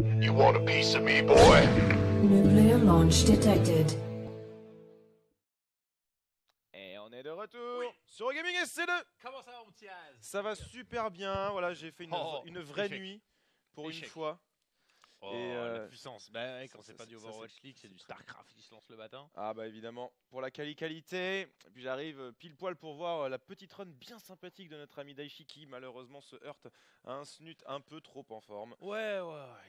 You want a piece of me, boy? Nuclear launch detected. Et on est de retour sur Gaming SC2. Comment ça va mon petit Az? Ça va super bien, voilà, j'ai fait une vraie échec. nuit pour Échec. une fois. Oh, Et, la puissance. Bah ouais, quand ça, c'est pas du Overwatch League, c'est du Starcraft qui se lance le matin. Ah bah évidemment, pour la qualité. Et puis j'arrive pile poil pour voir la petite run bien sympathique de notre ami Daichi qui malheureusement se heurte à un snut un peu trop en forme. Ouais,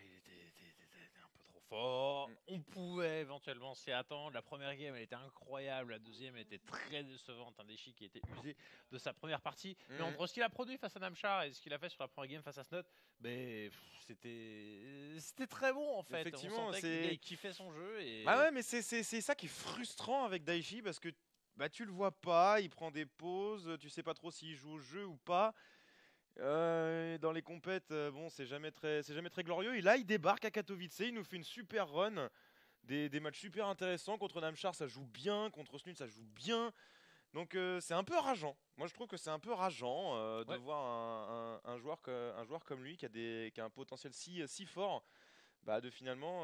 il était un peu trop fort. On pouvait éventuellement s'y attendre. La première game, elle était incroyable. La deuxième, elle était très décevante. Un Daichi qui était usé de sa première partie. Mais entre ce qu'il a produit face à Namchar et ce qu'il a fait sur la première game face à Snot, ben, c'était très bon en fait. Effectivement, on sentait qu'il kiffait son jeu. Et... Ah ouais, mais c'est ça qui est frustrant avec Daichi parce que bah, tu le vois pas, il prend des pauses, tu sais pas trop s'il joue au jeu ou pas. Dans les compètes, bon, c'est jamais très glorieux. Et là, il débarque à Katowice, il nous fait une super run, des matchs super intéressants. Contre Namchar, ça joue bien, contre Snut, ça joue bien. Donc c'est un peu rageant. Moi, je trouve que c'est un peu rageant de voir un joueur comme lui qui a un potentiel si fort, bah, de finalement.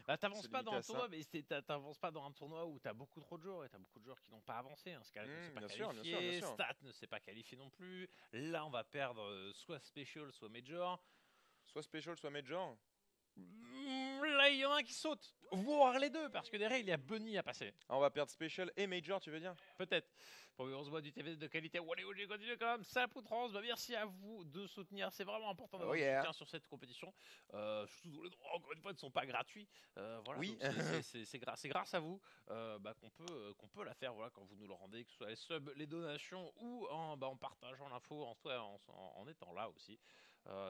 Bah, t'avances se pas limiter dans un à ça. tournoi, mais t'avances pas dans un tournoi où t'as beaucoup trop de joueurs et t'as beaucoup de joueurs qui n'ont pas avancé. Hein. Scarlet ne s'est pas bien sûr, bien qualifié, sûr. Stat ne s'est pas qualifié non plus. Là, on va perdre soit Special, soit Major. Soit Special, soit Major. Là, il y en a un qui saute, voire les deux, parce que derrière, il y a Bunny à passer. Ah, on va perdre Special et Major, tu veux dire? Peut-être. Pour on se voit du TV de qualité. Wally, continue quand même. Ça poutrance. Bah, merci à vous de soutenir. C'est vraiment important d'avoir du soutien sur cette compétition. Surtout dont les droits, encore une fois, ne sont pas gratuits. Voilà, oui. C'est grâce à vous qu'on peut la faire. Voilà, quand vous nous le rendez, que ce soit les subs, les donations ou en partageant l'info, en étant là aussi.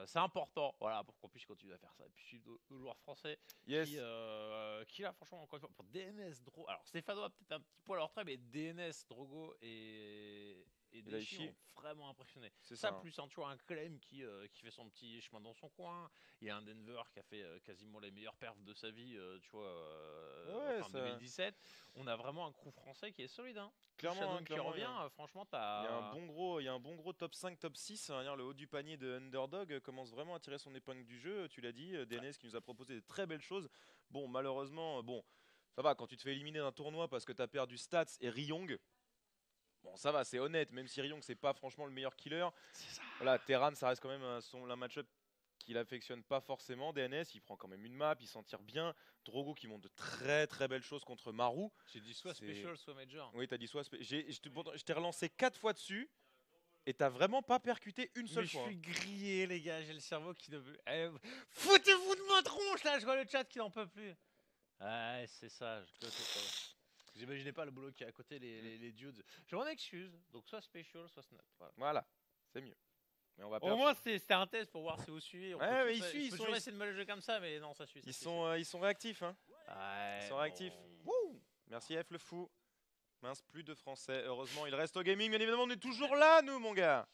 C'est important, voilà, pour qu'on puisse continuer à faire ça. Et puis suivre nos joueurs français qui là, franchement, encore une fois, pour DNS, Drogo. Alors, Stéphano a peut-être un petit poil à leur trait, mais DNS, Drogo et Daichi ont vraiment impressionné. C'est ça. Plus, tu vois, un Clem qui fait son petit chemin dans son coin. Il y a un Denver qui a fait quasiment les meilleures perfs de sa vie, tu vois, en 2017. On a vraiment un crew français qui est solide, hein. Clairement, qui revient, franchement, t'as... Il y a un bon gros top 5, top 6. Le haut du panier de Underdog commence vraiment à tirer son épingle du jeu. Tu l'as dit, DNS qui nous a proposé des très belles choses. Bon, malheureusement, ça va quand tu te fais éliminer d'un tournoi parce que tu as perdu Stats et Ryong. Bon, ça va, c'est honnête, même si Ryong c'est pas franchement le meilleur killer. Voilà, Terran, ça reste quand même un match-up qu'il affectionne pas forcément. DNS, il prend quand même une map, il s'en tire bien. Drogo qui montre de très très belles choses contre Maru. J'ai dit soit Special, soit Major. Oui, t'as dit soit je t'ai relancé 4 fois dessus et t'as vraiment pas percuté une seule fois. Je suis grillé, les gars, j'ai le cerveau qui ne veut. Foutez-vous de ma tronche là, je vois le chat qui n'en peut plus. Ouais, c'est ça. J'imaginais pas le boulot qui est à côté, les dudes. Je m'en excuse, donc soit Special, soit Snot. Voilà, c'est mieux. Mais on va au moins, c'était un test pour voir si vous suivez. Ouais, mais ils toujours essayer de me le jouer comme ça, mais non, ça suit. Ils sont réactifs, hein. Ouais, ils sont réactifs. Wouh. Merci F le fou. Mince, plus de français. Heureusement, il reste au gaming. Bien évidemment, on est toujours là, nous, mon gars.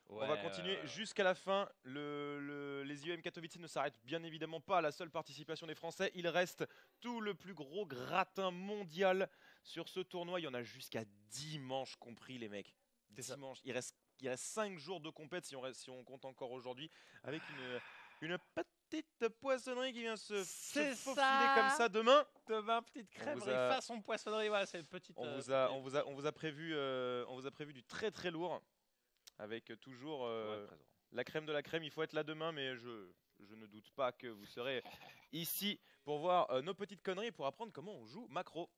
On va continuer jusqu'à la fin. Les IEM Katowice ne s'arrêtent bien évidemment pas à la seule participation des Français. Il reste tout le plus gros gratin mondial sur ce tournoi. Il y en a jusqu'à dimanche compris, les mecs. Dimanche. Il reste 5 jours de compète si on compte encore aujourd'hui. Avec une petite poissonnerie qui vient se faufiler comme ça demain. Demain, petite crèmerie façon poissonnerie. Voilà, c'est une petite. On vous a prévu du très très lourd. Avec toujours la crème de la crème. Il faut être là demain, mais je ne doute pas que vous serez ici pour voir nos petites conneries, pour apprendre comment on joue macro.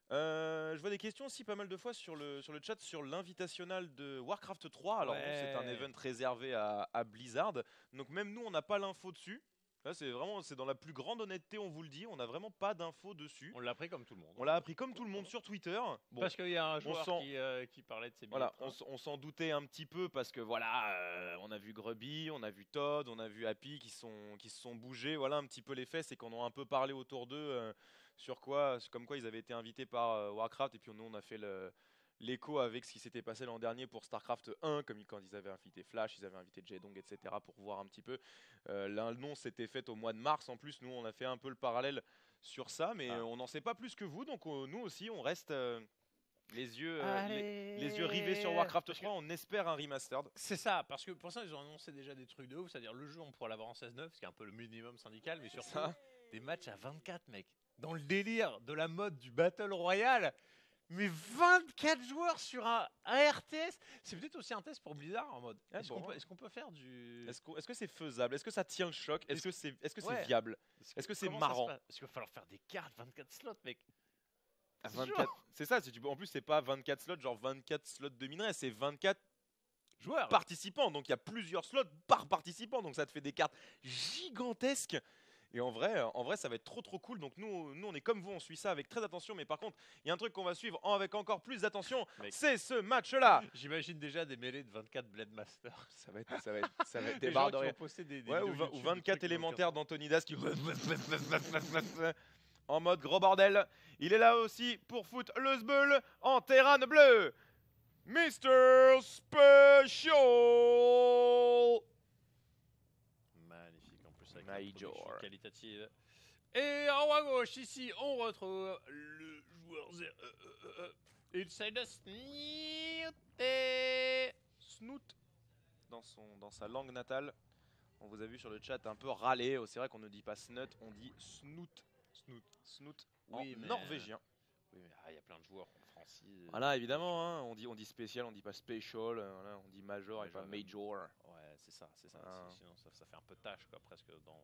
Je vois des questions aussi pas mal de fois sur le chat sur l'invitationnal de Warcraft 3. Alors c'est un event réservé à Blizzard. Donc même nous, on n'a pas l'info dessus. Là, c'est dans la plus grande honnêteté, on vous le dit. On n'a vraiment pas d'infos dessus. On l'a appris comme tout le monde. On l'a appris comme tout le monde sur Twitter. Bon, parce qu'il y a un joueur qui parlait de ses billets. Voilà, on s'en doutait un petit peu parce que voilà, on a vu Grubby, on a vu Todd, on a vu Happy qui se sont bougés. Voilà un petit peu les fesses et qu'on a un peu parlé autour d'eux comme quoi ils avaient été invités par Warcraft. Et puis nous, on a fait l'écho avec ce qui s'était passé l'an dernier pour StarCraft 1, comme quand ils avaient invité Flash, ils avaient invité Jaedong, etc. pour voir un petit peu. L'annonce s'était faite au mois de mars. En plus, nous, on a fait un peu le parallèle sur ça, mais on n'en sait pas plus que vous. Donc nous aussi, on reste Les yeux rivés sur Warcraft 3, on espère un remastered. C'est ça, parce que pour ça, ils ont annoncé déjà des trucs de ouf, c'est-à-dire le jeu, on pourra l'avoir en 16-9, ce qui est un peu le minimum syndical, mais surtout Ça. des matchs à 24, mec. Dans le délire de la mode du Battle Royale, mais 24 joueurs sur un RTS, c'est peut-être aussi un test pour Blizzard en mode. Ah Est-ce bon. qu'on peut faire du. Est-ce que c'est faisable? Est-ce que ça tient le choc? Est-ce que c'est Ouais. viable? Est-ce que c'est Comment ça se marrant? passe Parce qu'il va falloir faire des cartes, 24 slots, mec. À C'est 24. sûr. C'est ça, en plus c'est pas 24 slots, genre 24 slots de minerais, c'est 24 Joueurs. participants. Donc il y a plusieurs slots par participant, donc ça te fait des cartes gigantesques. Et en vrai, ça va être trop cool. Donc nous, on est comme vous, on suit ça avec très attention. Mais par contre, il y a un truc qu'on va suivre avec encore plus d'attention, Mec. c'est ce match-là. J'imagine déjà des mêlées de 24 Blade Master. Ça va être Des des gens barres qui de vont rire. poster des Ouais, vidéos ou YouTube de 24 trucs qui n'ont élémentaires aucun d'Antonidas qui en mode gros bordel. Il est là aussi pour foutre le sbeul en terrain bleu. Mr. Special. Magnifique en plus avec Major. une production qualitative. Et en haut à gauche ici on retrouve le joueur il s'agit de Snooty. Snoot dans sa langue natale. On vous a vu sur le chat un peu râler. C'est vrai qu'on ne dit pas snut, on dit snoot. Snoot en Oui, mais- norvégien. Oui mais il y a plein de joueurs en français. Voilà, évidemment, hein, on dit spécial, on dit pas special, voilà, on dit major et Major. pas major. Ouais c'est ça. Ah. Sinon ça fait un peu tâche quoi presque dans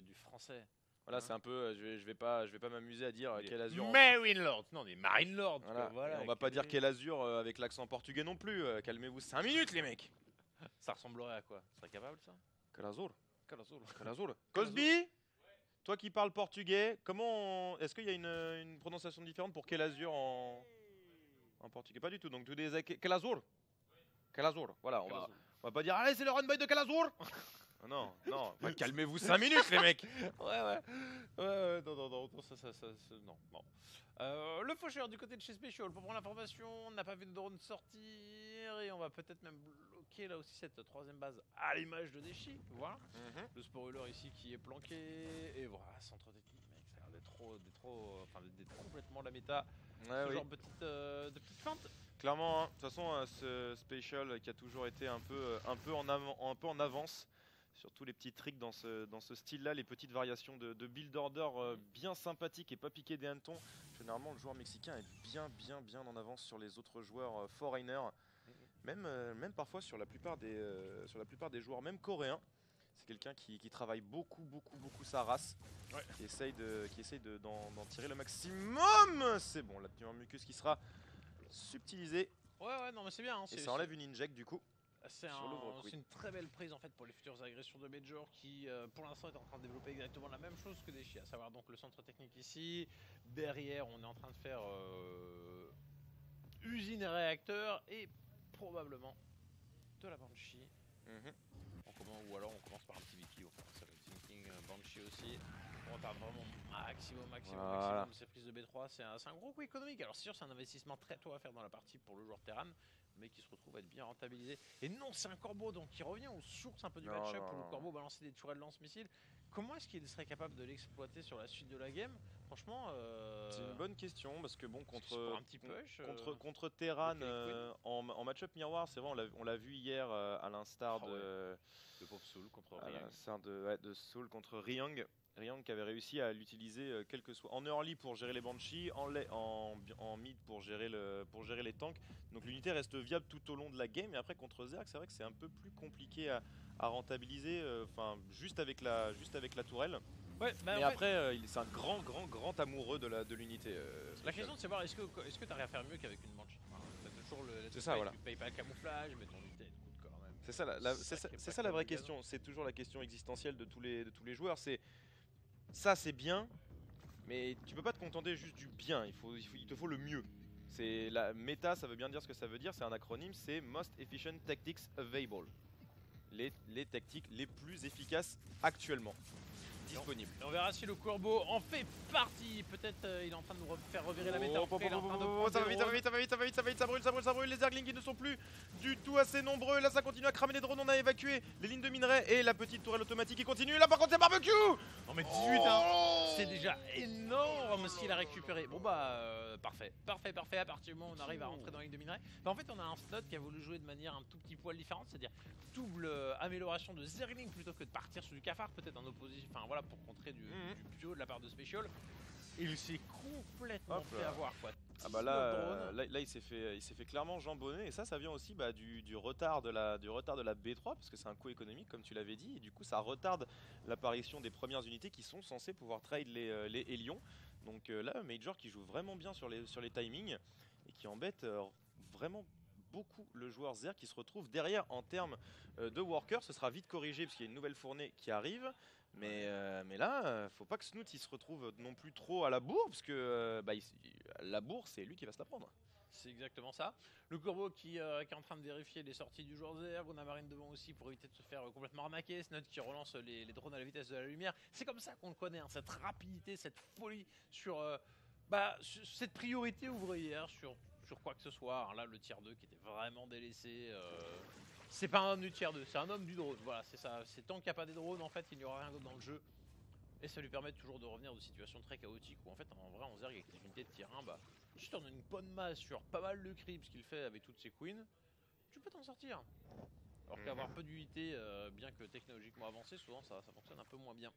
du français. Voilà, Hein. c'est un peu, je vais pas m'amuser à dire quel azur. Marine Lord. Non des Marine Lord. Voilà. Voilà, Et on va pas dire quel azur avec l'accent portugais non plus. Calmez-vous 5 minutes les mecs. Ça ressemblerait à quoi? Tu serais capable ça? Quel azur. Quel azul. Quel azur. Cosby, toi qui parles portugais, est-ce qu'il y a une prononciation différente pour quel azur en portugais? Pas du tout. Donc tu disais quel azur. Quel azur. Voilà, on va pas dire allez c'est le run boy de quel azur. Non, bah, calmez-vous 5 minutes les mecs. Ouais, non, non. Le faucheur du côté de chez Special, pour prendre l'information, on n'a pas vu de drone sortir et on va peut-être même bloquer là aussi cette troisième base à l'image de Deshi. Voilà. Le spoiler ici qui est planqué et voilà, centre technique, mec, ça a l'air d'être complètement la méta. Ouais, Ce oui. genre de petite feinte. Clairement, hein. De toute façon, ce Special qui a toujours été un peu en avance sur tous les petits tricks dans ce style-là, les petites variations de build order bien sympathiques et pas piquer des hannetons. Généralement, le joueur mexicain est bien en avance sur les autres joueurs foreigners, même parfois sur la plupart des joueurs, même coréens. C'est quelqu'un qui travaille beaucoup sa race, Ouais. qui essaye d'en tirer le maximum. C'est bon, la tenue mucus qui sera subtilisée Ouais, non, mais c'est bien. Hein, et ça enlève une inject du coup. C'est sur l'ouvre, une très belle prise en fait pour les futures agressions de Major qui pour l'instant est en train de développer exactement la même chose que Deshi, à savoir donc le centre technique ici. Derrière on est en train de faire usine et réacteur et probablement de la Banshee. Ou alors on commence par un petit Vicky, on fait un King Banshee aussi. On retarde vraiment maximum Voilà. ces prises de B3, c'est un gros coup économique. Alors c'est sûr c'est un investissement très tôt à faire dans la partie pour le joueur Terran, mais qui se retrouve à être bien rentabilisé. Et non, c'est un corbeau donc qui revient aux sources un peu du Non, match-up non, où le non. corbeau balançait des tourelles lance-missiles. Comment est-ce qu'il serait capable de l'exploiter sur la suite de la game? Franchement, C'est une bonne question parce que bon parce que c'est pour un petit push, contre Terran le Kelly en match-up miroir, c'est vrai, on l'a vu hier à l'instar Ah de le pauvre Soul contre à Ryang. l'instar de Soul contre Ryang. Ryang qui avait réussi à l'utiliser quel que soit en early pour gérer les Banshees, en mid pour gérer les tanks. Donc l'unité reste viable tout au long de la game. Et après contre Zerg, c'est vrai que c'est un peu plus compliqué à rentabiliser. Enfin juste avec la tourelle. Ouais, bah, Mais en fait, après, c'est un grand amoureux de l'unité. la Special. question c'est de savoir est-ce que tu arrives à faire mieux qu'avec une Banshee. T'as toujours C'est ça, voilà. Tu payes pas le camouflage, mais ton unité elle coûte quand même. C'est ça, c'est ça la vraie question. C'est toujours la question existentielle de tous les joueurs. C'est bien, mais tu peux pas te contenter juste du bien. Il te faut le mieux. C'est la méta, ça veut bien dire ce que ça veut dire. C'est un acronyme. C'est Most Efficient Tactics Available. Les tactiques les plus efficaces actuellement. disponible. Et on verra si le Corbeau en fait partie. Peut-être il est en train de nous faire revirer la méta. Après, il est en train de prendre Ça va des vite, ça va drones. vite, ça va vite, ça va vite, ça va vite, ça brûle, ça brûle, ça brûle. Les Zerglings qui ne sont plus du tout assez nombreux. Là, ça continue à cramer les drones. On a évacué les lignes de minerais et la petite tourelle automatique qui continue. Là, par contre, c'est barbecue. Non mais 18 hein. C'est déjà énorme ce qu'il a récupéré. Bon bah parfait, parfait, parfait. À partir du moment où on arrive à rentrer dans la ligne de minerais, bah, en fait on a un slot qui a voulu jouer de manière un tout petit poil différente, c'est-à-dire double amélioration de Zergling plutôt que de partir sur du cafard, peut-être en opposition, enfin voilà, pour contrer du bio de la part de Special. Et il s'est complètement Hop fait là. avoir quoi. Ah bah 19 là, drones. là il s'est fait clairement jambonner et ça vient aussi bah, du retard de la B3 parce que c'est un coût économique comme tu l'avais dit et du coup ça retarde l'apparition des premières unités qui sont censées pouvoir trade les Hélions. Donc là Major qui joue vraiment bien sur les timings et qui embête vraiment beaucoup le joueur Zer qui se retrouve derrière en termes de workers. Ce sera vite corrigé parce qu'il y a une nouvelle fournée qui arrive. Mais là, faut pas que Snoot il se retrouve non plus trop à la bourre, parce que la bourre, c'est lui qui va se la prendre. C'est exactement ça. Le Corbeau qui est en train de vérifier les sorties du joueur Zerg. On a Marine devant aussi pour éviter de se faire complètement arnaquer. Snot qui relance les drones à la vitesse de la lumière. C'est comme ça qu'on le connaît, hein, cette rapidité, cette folie sur, sur cette priorité ouvrière sur quoi que ce soit. Alors là, le tier 2 qui était vraiment délaissé. C'est pas un homme du tier 2, c'est un homme du drone. Voilà, c'est ça. C'est tant qu'il n'y a pas des drones, en fait, il n'y aura rien d'autre dans le jeu. Et ça lui permet toujours de revenir de situations très chaotiques où en fait en vrai en Zerg avec les unités de tier 1, bah juste en une bonne masse sur pas mal de creeps qu'il fait avec toutes ses queens, tu peux t'en sortir. Alors qu'avoir peu d'unités, bien que technologiquement avancées, souvent ça fonctionne un peu moins bien.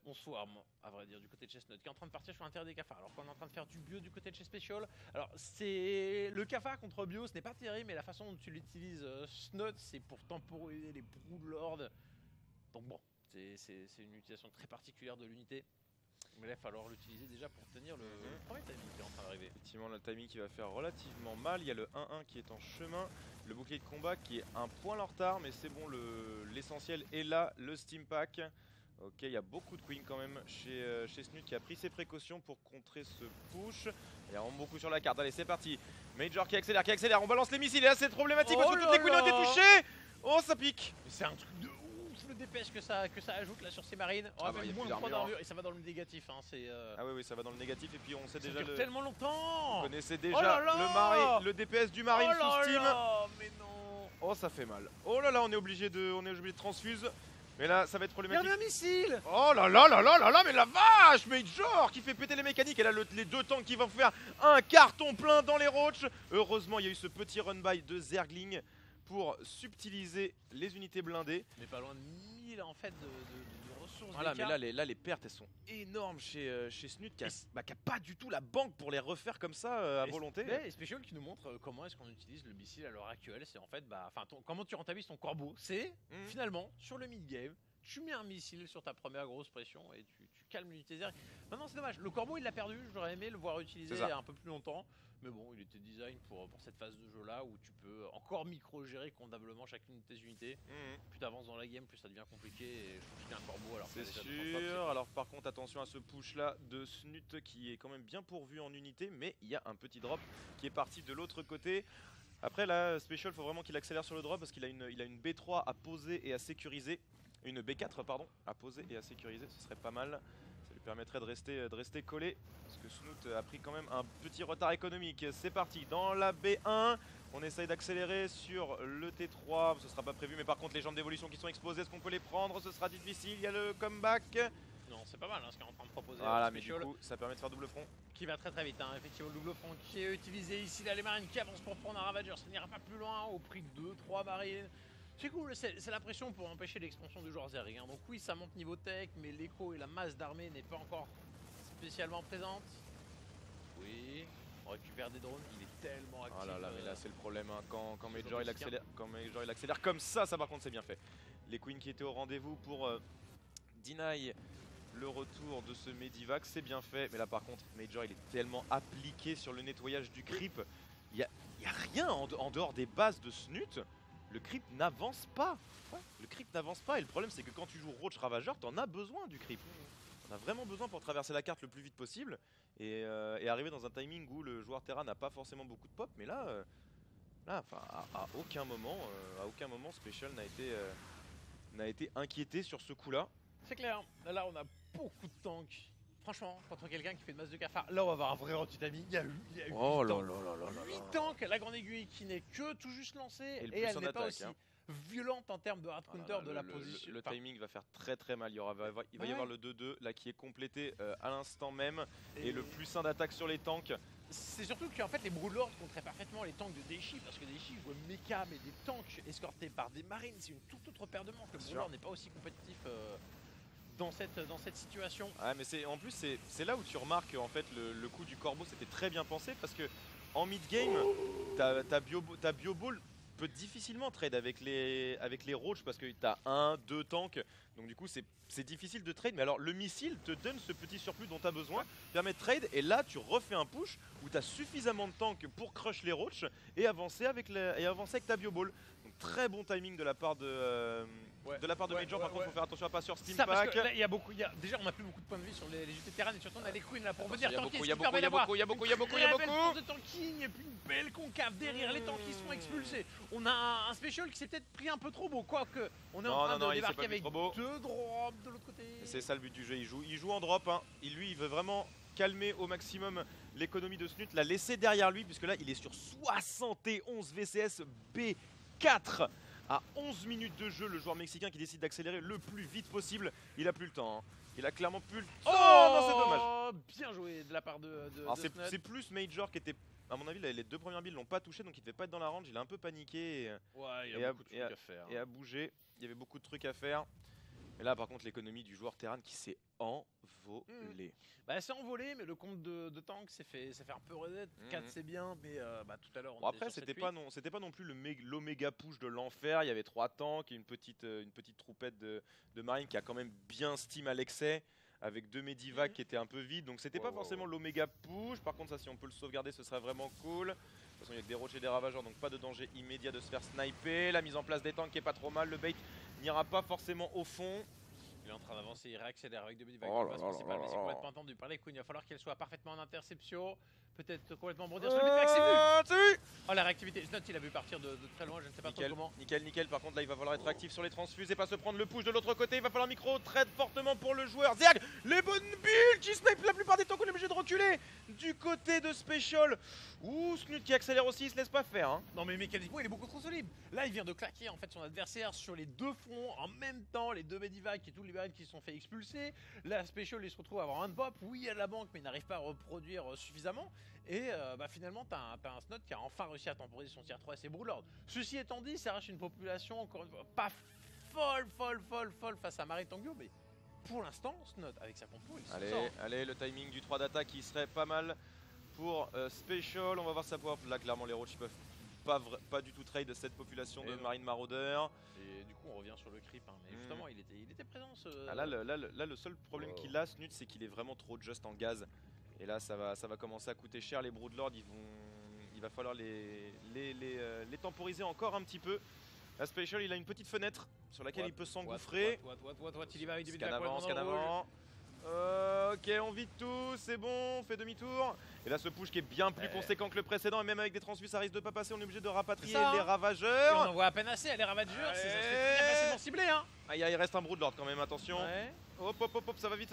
Bonsoir, à vrai dire, du côté de Chestnut, qui est en train de partir sur l'intérieur des cafards, alors qu'on est en train de faire du bio du côté de chez Special. Alors, c'est le cafard contre bio, ce n'est pas terrible, mais la façon dont tu l'utilises, Snot, c'est pour temporiser les Broodlords. Donc bon, c'est une utilisation très particulière de l'unité. Mais là, il va falloir l'utiliser déjà pour tenir le premier timing qui est en train d'arriver. Effectivement, le timing qui va faire relativement mal. Il y a le 1-1 qui est en chemin. Le bouclier de combat qui est un point en retard, mais c'est bon, l'essentiel est là, le Steam Pack. Ok, il y a beaucoup de queens quand même chez Snut qui a pris ses précautions pour contrer ce push. Il y a vraiment beaucoup sur la carte. Allez, c'est parti. Major qui accélère, on balance les missiles. Et là, c'est problématique parce que toutes les queens ont été touchées. Oh, ça pique. C'est un truc de ouf le DPS que ça ajoute là sur ces marines. On Ah a bah, y a même moins plus de points d'armure, d'armure et ça va dans le négatif. Hein, Ah oui, ça va dans le négatif. Et puis on sait ça déjà dure tellement longtemps. Vous connaissez Oh déjà là là le DPS du Marine oh là sous Steam. là, mais non. Oh, ça fait mal. Oh là là, on est obligé de transfuse. Mais là, ça va être problématique. Regarde un missile. Oh là là là là là là, mais la vache, Major qui fait péter les mécaniques. Et là, les deux tanks qui vont faire un carton plein dans les roches. Heureusement, il y a eu ce petit run-by de Zergling pour subtiliser les unités blindées. Mais pas loin de 1000 en fait de ressources. Voilà, mais d'écart. là, les pertes, elles sont énormes chez Snut qui a pas du tout la banque pour les refaire comme ça à volonté. Et Special qui nous montre comment est-ce qu'on utilise le missile à l'heure actuelle. C'est en fait, comment tu rentabilises ton corbeau. C'est finalement sur le mid-game, tu mets un missile sur ta première grosse pression et tu calmes l'unité Zerg. Maintenant, c'est dommage. Le corbeau, il l'a perdu. J'aurais aimé le voir utiliser un peu plus longtemps. Mais bon, il était design pour cette phase de jeu là où tu peux encore micro-gérer convenablement chacune de tes unités. Plus tu avances dans la game, plus ça devient compliqué. Et je trouve qu'il y a un corbeau alors. C'est sûr. Alors par contre, attention à ce push là de Snut qui est quand même bien pourvu en unité, mais il y a un petit drop qui est parti de l'autre côté. Après là, Special, faut vraiment qu'il accélère sur le drop parce qu'il a une B3 à poser et à sécuriser. Une B4 pardon, à poser et à sécuriser, ce serait pas mal. Ça lui permettrait de rester collé. Parce que Snoot a pris quand même un petit retard économique. C'est parti, dans la B1, on essaye d'accélérer sur le T3. Ce sera pas prévu, mais par contre les jambes d'évolution qui sont exposées, est-ce qu'on peut les prendre? Ce sera difficile, il y a le comeback. Non, c'est pas mal hein, ce qu'il est en train de proposer. Voilà, mais du coup, ça permet de faire double front. Qui va très très vite, hein. Effectivement, le double front qui est utilisé ici, là les marines qui avancent pour prendre un Ravager. Ça n'ira pas plus loin au prix de 2-3 marines. C'est cool, c'est la pression pour empêcher l'expansion du joueur Zerg. Hein. Donc oui, ça monte niveau tech, mais l'écho et la masse d'armée n'est pas encore spécialement présente. Oui, on récupère des drones, il est tellement actif. Ah là là, mais là c'est le problème, hein. Quand Major il accélère comme ça par contre c'est bien fait. Les queens qui étaient au rendez-vous pour deny le retour de ce Medivac, c'est bien fait. Mais là par contre, Major il est tellement appliqué sur le nettoyage du creep. Il y a rien en dehors des bases de Snut. Le creep n'avance pas. Ouais, le creep n'avance pas et le problème c'est que quand tu joues Roach Ravageur, t'en as besoin du creep. T'en as vraiment besoin pour traverser la carte le plus vite possible et arriver dans un timing où le joueur Terra n'a pas forcément beaucoup de pop. Mais là, enfin, à aucun moment Special n'a été inquiété sur ce coup-là. C'est clair. Là, on a beaucoup de tanks. Franchement, contre quelqu'un qui fait une masse de cafards, là, on va avoir un vrai Rotutami. Il y a eu 8 Oh là tanks. là là là là 8 là. tanks, la grande aiguille qui n'est que tout juste lancée. Et le Et plus elle en n'est pas attaque, aussi hein. violente en termes de hard Ah là counter là, de la position. Le Enfin, timing va faire très très mal. Il va y avoir le 2-2 là qui est complété à l'instant même. Et le plus 1 d'attaque sur les tanks. c'est surtout qu'en fait les Broodlords contraient parfaitement les tanks de Daichi parce que Daichi joue mecha mais des tanks escortés par des marines, c'est une toute autre paire de manches. Le Bien Broodlord sûr. n'est pas aussi compétitif dans cette situation. Ouais, mais en plus c'est là où tu remarques en fait le coup du corbeau c'était très bien pensé parce que en mid game ta Bioball peut difficilement trade avec les roach parce que t'as 1-2 tanks, donc du coup c'est difficile de trade. Mais alors le missile te donne ce petit surplus dont tu as besoin, permet de trade, et là tu refais un push où tu as suffisamment de tanks pour crush les roach et avancer avec ta Bioball. Donc très bon timing de la part de Major. Par contre faut faire attention à pas sur Steam Ça, parce Pack. que là, déjà on a plus beaucoup de points de vie sur les unités de terrain et surtout on a les queens là pour venir tanker. Il y a beaucoup. de tanking et puis une belle concave derrière les tanks qui sont expulsés. On a un special qui s'est peut-être pris un peu trop beau, quoique on est en train de il s'est débarquer pas mis avec trop beau. 2 drops de l'autre côté. C'est ça le but du jeu, il joue en drop, hein. Il veut vraiment calmer au maximum l'économie de Snut, la laisser derrière lui puisque là il est sur 71 VCS B4 à 11 minutes de jeu. Le joueur mexicain qui décide d'accélérer le plus vite possible, il a plus le temps, hein. Il a clairement plus le temps. Oh non, c'est dommage. Bien joué de la part de C'est Snut. plus Major qui était, à mon avis, les 2 premières billes l'ont pas touché, donc il devait pas être dans la range. Il a un peu paniqué Ouais, il y a beaucoup de trucs à faire. et a bougé. Il y avait beaucoup de trucs à faire. Et là, par contre, l'économie du joueur Terran qui s'est envolée. Bah, c'est envolé, mais le compte de tank s'est fait un peu reset. 4 c'est bien, mais tout à l'heure on Bon, était après, sur c'était pas non plus l'oméga push de l'enfer. Il y avait 3 tanks et une petite troupette de marine qui a quand même bien steam à l'excès, avec 2 Medivac qui étaient un peu vides. Donc c'était pas forcément l'oméga push. Par contre, ça, si on peut le sauvegarder, ce serait vraiment cool. De toute façon, il y a que des rochers et des ravageurs, donc pas de danger immédiat de se faire sniper. La mise en place des tanks qui est pas trop mal. Le bait n'ira pas forcément au fond. Il est en train d'avancer, il réaccélère avec 2 Medivac Oh qui là passe là principal, là mais c'est là. complètement entendu par les queens. Il va falloir qu'elle soit parfaitement en interception. Peut-être complètement bondir sur le Medivac, c'est vu. Oh la réactivité, Snut il a vu partir de très loin, je ne sais pas trop comment. Nickel. Par contre, là, il va falloir être actif sur les transfuses et pas se prendre le push de l'autre côté. Il va falloir micro trade fortement pour le joueur. Zerg, les bonnes builds qui snipe la plupart des temps qu'on est obligé de reculer. Du côté de Special, ouh, Snut qui accélère aussi, il se laisse pas faire, hein. Non mais mécaniquement il est beaucoup trop solide. Là il vient de claquer en fait son adversaire sur les 2 fronts en même temps, les 2 Medivac et tous les barils qui se sont fait expulser. Là Special il se retrouve à avoir un pop, oui il y a la banque mais il n'arrive pas à reproduire suffisamment. Et finalement t'as un Snut qui a enfin réussi à temporiser son tier 3 et ses Broodlords. Ceci étant dit, ça reste une population encore une fois pas folle face à Marie Tangio, mais pour l'instant Snut avec sa compo il s'en sort. Allez, le timing du 3 d'attaque qui serait pas mal pour Special. On va voir sa power. Là, clairement, les roachs ils peuvent pas du tout trade cette population de marine maraudeurs. Et du coup on revient sur le creep, hein. Mais justement il était présent ce... Ah, là, le seul problème qu'il a, Snut, c'est qu'il est vraiment trop just en gaz. Et là, ça va commencer à coûter cher. Les Broodlords, il va falloir les temporiser encore un petit peu. La Special, il a une petite fenêtre sur laquelle il peut s'engouffrer. Il y va avec du Scan avant. Ok, on vide tout, c'est bon, on fait demi-tour. Et là, ce push qui est bien plus conséquent que le précédent. Et même avec des transfuges, ça risque de pas passer. On est obligé de rapatrier les ravageurs. Et on en voit à peine assez, les ravageurs, c'est très facilement ciblé, hein. Ah, il reste un Broodlord quand même, attention. Ouais. Hop, ça va vite.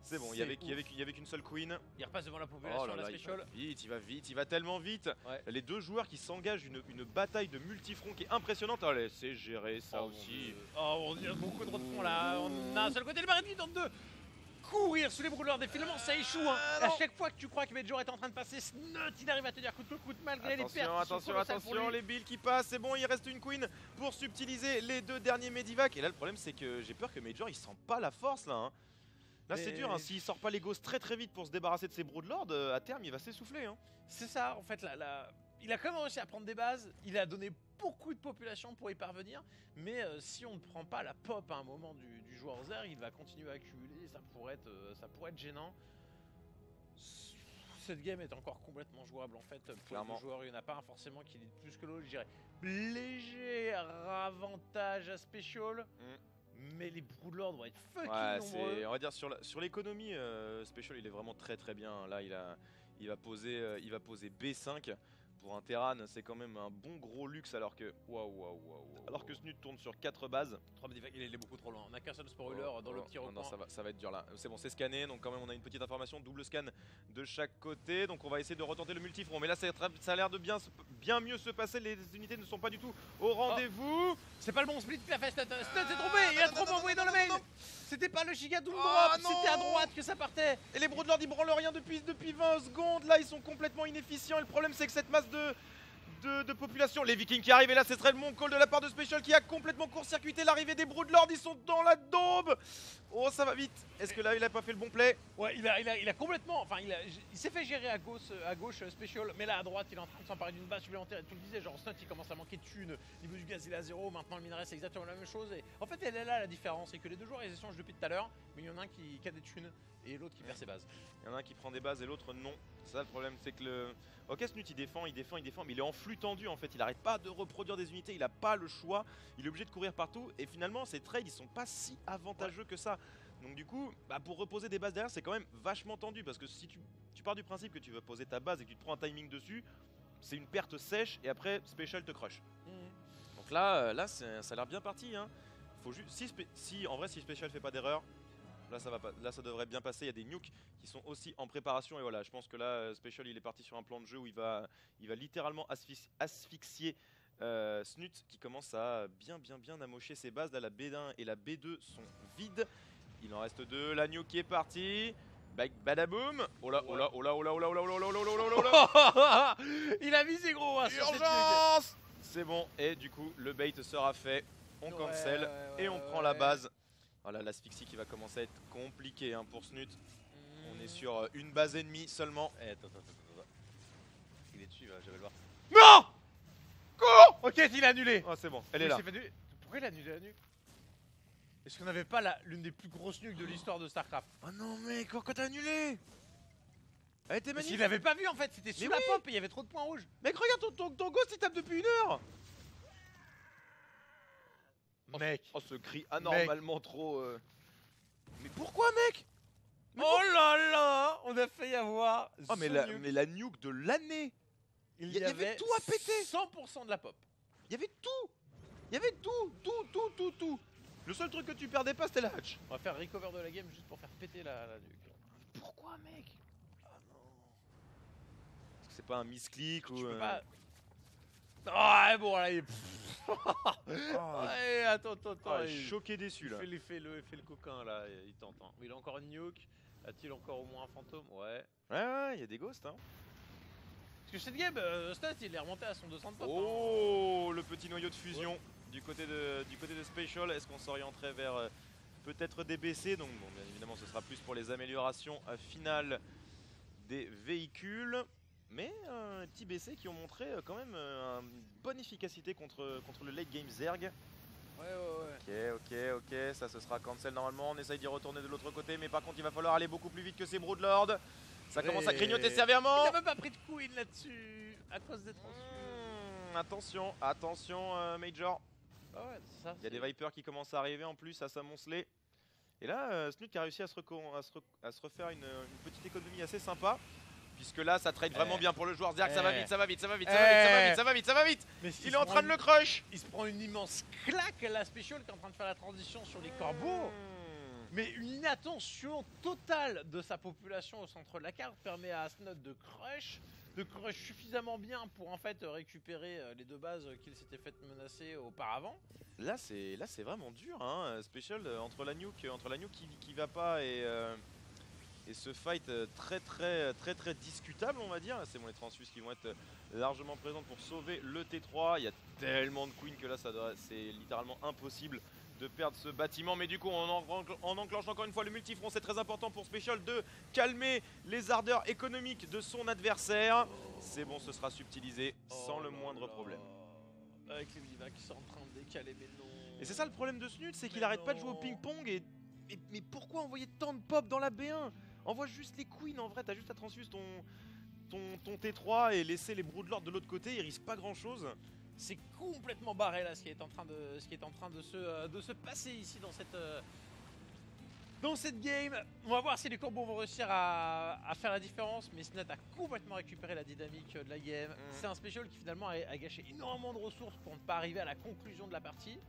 C'est bon, il y avait qu'une seule queen. Il repasse devant la population, la Special. Il va tellement vite. Ouais. Les 2 joueurs qui s'engagent une bataille de multifront qui est impressionnante. Allez, c'est géré ça aussi. Oh, on a beaucoup de front là. On a un seul côté, le Marine dans 2. Courir sous les Broodlords et finalement ça échoue, hein. À chaque fois que tu crois que Major est en train de passer, Snut il arrive à tenir coûte que coûte malgré les pertes. Attention, les bills qui passent, c'est bon, il reste une queen pour subtiliser les 2 derniers Medivac. Et là le problème c'est que j'ai peur que Major il sent pas la force là, hein. Là c'est dur, hein. S'il sort pas les ghosts très vite pour se débarrasser de ses Broodlords, à terme il va s'essouffler, hein. C'est ça en fait, il a quand même réussi à prendre des bases, il a donné beaucoup de population pour y parvenir, mais si on ne prend pas la pop à un moment du joueur Zerg, il va continuer à accumuler et ça pourrait être gênant. Cette game est encore complètement jouable en fait. Pour le joueur, il n'y en a pas un forcément qui est plus que l'autre, je dirais. Léger avantage à Special. Mais les Broodlords vont être fucking nombreux. On va dire sur l'économie, Special il est vraiment très bien. Là il va poser B5. Pour un Terran, c'est quand même un bon gros luxe alors que Snut tourne sur 4 bases. 3 il est beaucoup trop loin. On a qu'un seul spoiler dans le petit non, recoin. ça va être dur là. C'est bon, c'est scanné, donc quand même on a une petite information, double scan de chaque côté. Donc on va essayer de retenter le multifront. Mais là ça a l'air de bien mieux se passer. Les unités ne sont pas du tout au rendez-vous. C'est pas le bon split qu'il a fait. Snut s'est trompé. Il a trop envoyé dans le main. C'était pas le giga doom Oh, drop. non. C'était à droite que ça partait. Et les Broodlords ils branlent rien depuis 20 secondes. Là ils sont complètement inefficients. Et le problème c'est que cette masse de population, les Vikings qui arrivent, et là ce serait le mon call de la part de Special qui a complètement court-circuité l'arrivée des Broodlords. Ils sont dans la daube. Oh, ça va vite. Est-ce que là il a pas fait le bon play? Ouais, il a complètement. Enfin, il s'est fait gérer à gauche Special, mais là à droite, il est en train de s'emparer d'une base supplémentaire. Et tu le disais, genre Snut, il commence à manquer de thunes. Niveau du gaz, il est à 0. Maintenant, le minerai, c'est exactement la même chose. Et en fait, elle est là la différence. C'est que les deux joueurs, ils échangent depuis tout à l'heure, mais il y en a un qui a des thunes et l'autre qui perd ses bases. Il y en a un qui prend des bases et l'autre non. C'est ça le problème, c'est que le. Ok, Snut il défend, mais il est en flux tendu en fait. Il arrête pas de reproduire des unités, il a pas le choix. Il est obligé de courir partout. Et finalement, ces trades ils sont pas si avantageux que ça. Donc du coup, pour reposer des bases derrière, c'est quand même vachement tendu. Parce que si tu pars du principe que tu veux poser ta base et que tu te prends un timing dessus, c'est une perte sèche et après Special te crush. Donc là ça a l'air bien parti. Hein. Faut juste, si Special fait pas d'erreur, là ça devrait bien passer. Il y a des nukes qui sont aussi en préparation et voilà, je pense que là Special il est parti sur un plan de jeu où il va littéralement asphyxier Snut qui commence à bien amocher ses bases. Là la B1 et la B2 sont vides. Il en reste 2, la nuke qui est partie. Badaboum. Oh là. Il a visé gros sur cette nuke. Urgence. C'est bon et du coup le bait sera fait. On cancel et on prend la base. Voilà, l'asphyxie qui va commencer à être compliquée hein, pour Snut. On est sur une base ennemie seulement. Attends. Il est dessus, je vais le voir. Non. Cours. Ok, il a annulé. Oh c'est bon, elle est là. Pourquoi il a annulé la nuque? Est-ce qu'on n'avait pas l'une des plus grosses nukes de l'histoire de StarCraft? Oh non mec, pourquoi t'as annulé? Elle était magnifique. Il l'avait pas vu en fait, c'était sous la pop et il y avait trop de points rouges. Mec regarde ton ghost il tape depuis 1 heure. Mec. Oh ce cri anormalement trop... Mais pourquoi mec? Oh là là. On a failli avoir... Oh mais la nuke de l'année. Il y avait tout à péter. 100% de la pop. Il y avait tout. Il y avait tout. Le seul truc que tu perdais pas c'était la hatch. On va faire recover de la game juste pour faire péter la nuke. Pourquoi mec? Ah non. Est-ce que c'est pas un misclick ou... Tu peux pas... Oh bon là il est... Ouais, attends. Il est choqué déçu là. Il fait le coquin là, il t'entend. Il a encore une nuke. A-t-il encore au moins un fantôme? Ouais, il y a des ghosts hein. Parce que cette game, Snut il est remonté à son 200 de pop. Oh, le petit noyau de fusion du côté de Special. Est-ce qu'on s'orienterait vers peut-être des BC? Donc bon, bien évidemment ce sera plus pour les améliorations finales des véhicules. Mais un petit BC qui ont montré quand même une bonne efficacité contre le late game Zerg. Ouais. Ok, ça ce sera cancel normalement. On essaye d'y retourner de l'autre côté, mais par contre il va falloir aller beaucoup plus vite que ces Broodlords. Ça commence à grignoter sévèrement. Il a même pas pris de queen là-dessus à cause des transfusions. Attention Major. Ah ouais, c'est ça. Il y a des Vipers qui commencent à arriver en plus à s'amonceler. Et là Snut qui a réussi à se refaire une petite économie assez sympa. Puisque là ça trade vraiment bien pour le joueur Zerg, ça va vite. Mais il est en train de le crush. Il se prend une immense claque la Special qui est en train de faire la transition sur les corbeaux. Mais une inattention totale de sa population au centre de la carte permet à Snut de crush suffisamment bien pour en fait récupérer les 2 bases qu'il s'était fait menacer auparavant. Là c'est vraiment dur hein, Special entre la nuke qui va pas et ce fight très discutable on va dire. C'est bon, les transfus qui vont être largement présentes pour sauver le T3. Il y a tellement de queens que là c'est littéralement impossible de perdre ce bâtiment. Mais du coup on enclenche encore une fois le multifront. C'est très important pour Special de calmer les ardeurs économiques de son adversaire. C'est bon, ce sera subtilisé sans le moindre problème. Avec les Viva qui sont en train de décaler, mais non. Et c'est ça le problème de Snut, c'est qu'il arrête pas de jouer au ping-pong. Mais pourquoi envoyer tant de pop dans la B1? Envoie juste les queens en vrai, t'as juste à transfuse ton T3 et laisser les Broodlords de l'autre côté, ils risquent pas grand chose. C'est complètement barré là ce qui est en train de se passer ici dans cette Dans cette game, on va voir si les combos vont réussir à faire la différence, mais Snut a complètement récupéré la dynamique de la game. C'est un special qui finalement a gâché énormément de ressources pour ne pas arriver à la conclusion de la partie.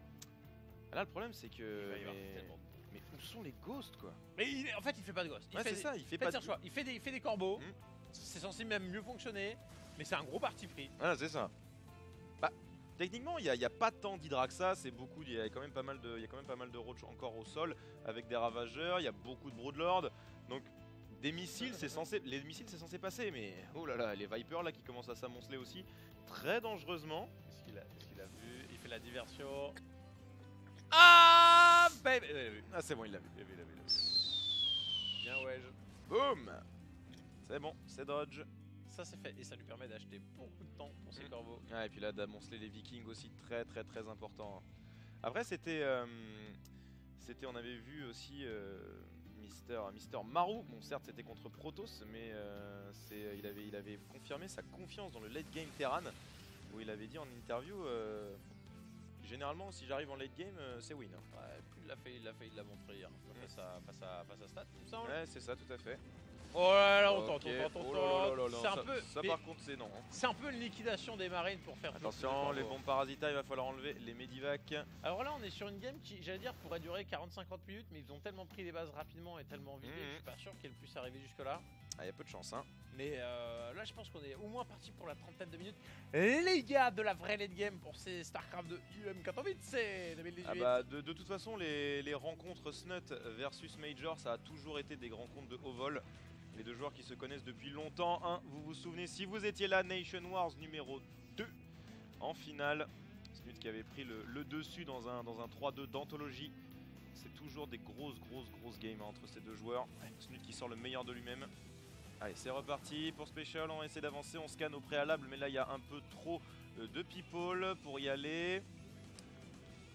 Là, le problème, c'est Il que. va y avoir Mais... tellement mais où sont les ghosts, quoi? Mais en fait, il fait pas de ghost. Ouais, c'est ça, il fait pas c'est un choix. Il fait des corbeaux. Mm. C'est censé même mieux fonctionner, mais c'est un gros parti pris. Voilà, c'est ça. Bah, techniquement, il y a pas tant d'Hydra que ça. C'est beaucoup. Il y a quand même pas mal de roach encore au sol avec des ravageurs. Il y a beaucoup de broodlord. Donc, des missiles, les missiles, c'est censé passer. Mais oh là là, les Vipers là qui commencent à s'amonceler aussi très dangereusement. Est-ce qu'il a vu? Il fait la diversion. Ah, baby. Ah, c'est bon, il l'a vu. Bien ouais. Boum. C'est bon, c'est dodge. Ça c'est fait et ça lui permet d'acheter beaucoup de temps pour ses corbeaux. Ah, et puis là, d'amonceler les Vikings aussi, très important. Après, on avait vu aussi Mister Maru. Bon, certes, c'était contre Protoss, mais il avait confirmé sa confiance dans le late game Terran, où il avait dit en interview, généralement, si j'arrive en late game, c'est win. Hein. Ouais, puis il l'a montré hier. Face à Stat, il me semble. Ouais, c'est ça, tout à fait. Oh là là, on Ok. tente. Oh là là là là, C'est un ça- peu. Ça, mais par contre, c'est non. Hein. c'est un peu une liquidation des marines pour faire. Attention, plus de les combos. bombes parasitas, il va falloir enlever les medivacs. Alors là, on est sur une game qui, j'allais dire, pourrait durer 40-50 minutes, mais ils ont tellement pris les bases rapidement et tellement vite que je suis pas sûr qu'elle puisse arriver jusque là. Ah, il y a peu de chance, hein. Mais là, je pense qu'on est au moins parti pour la trentaine de minutes. Les gars, de la vraie late game pour ces StarCraft de UM Katowice 2018. Ah bah, de toute façon, les rencontres Snut versus Major, ça a toujours été des rencontres de haut vol. Les deux joueurs qui se connaissent depuis longtemps. Vous vous souvenez, si vous étiez là, Nation Wars numéro 2 en finale. Snut qui avait pris le dessus dans un 3-2 d'anthologie. C'est toujours des grosses games entre ces deux joueurs. Snut qui sort le meilleur de lui-même. Allez, c'est reparti pour Special. On essaie d'avancer, on scanne au préalable, mais là il y a un peu trop de people pour y aller.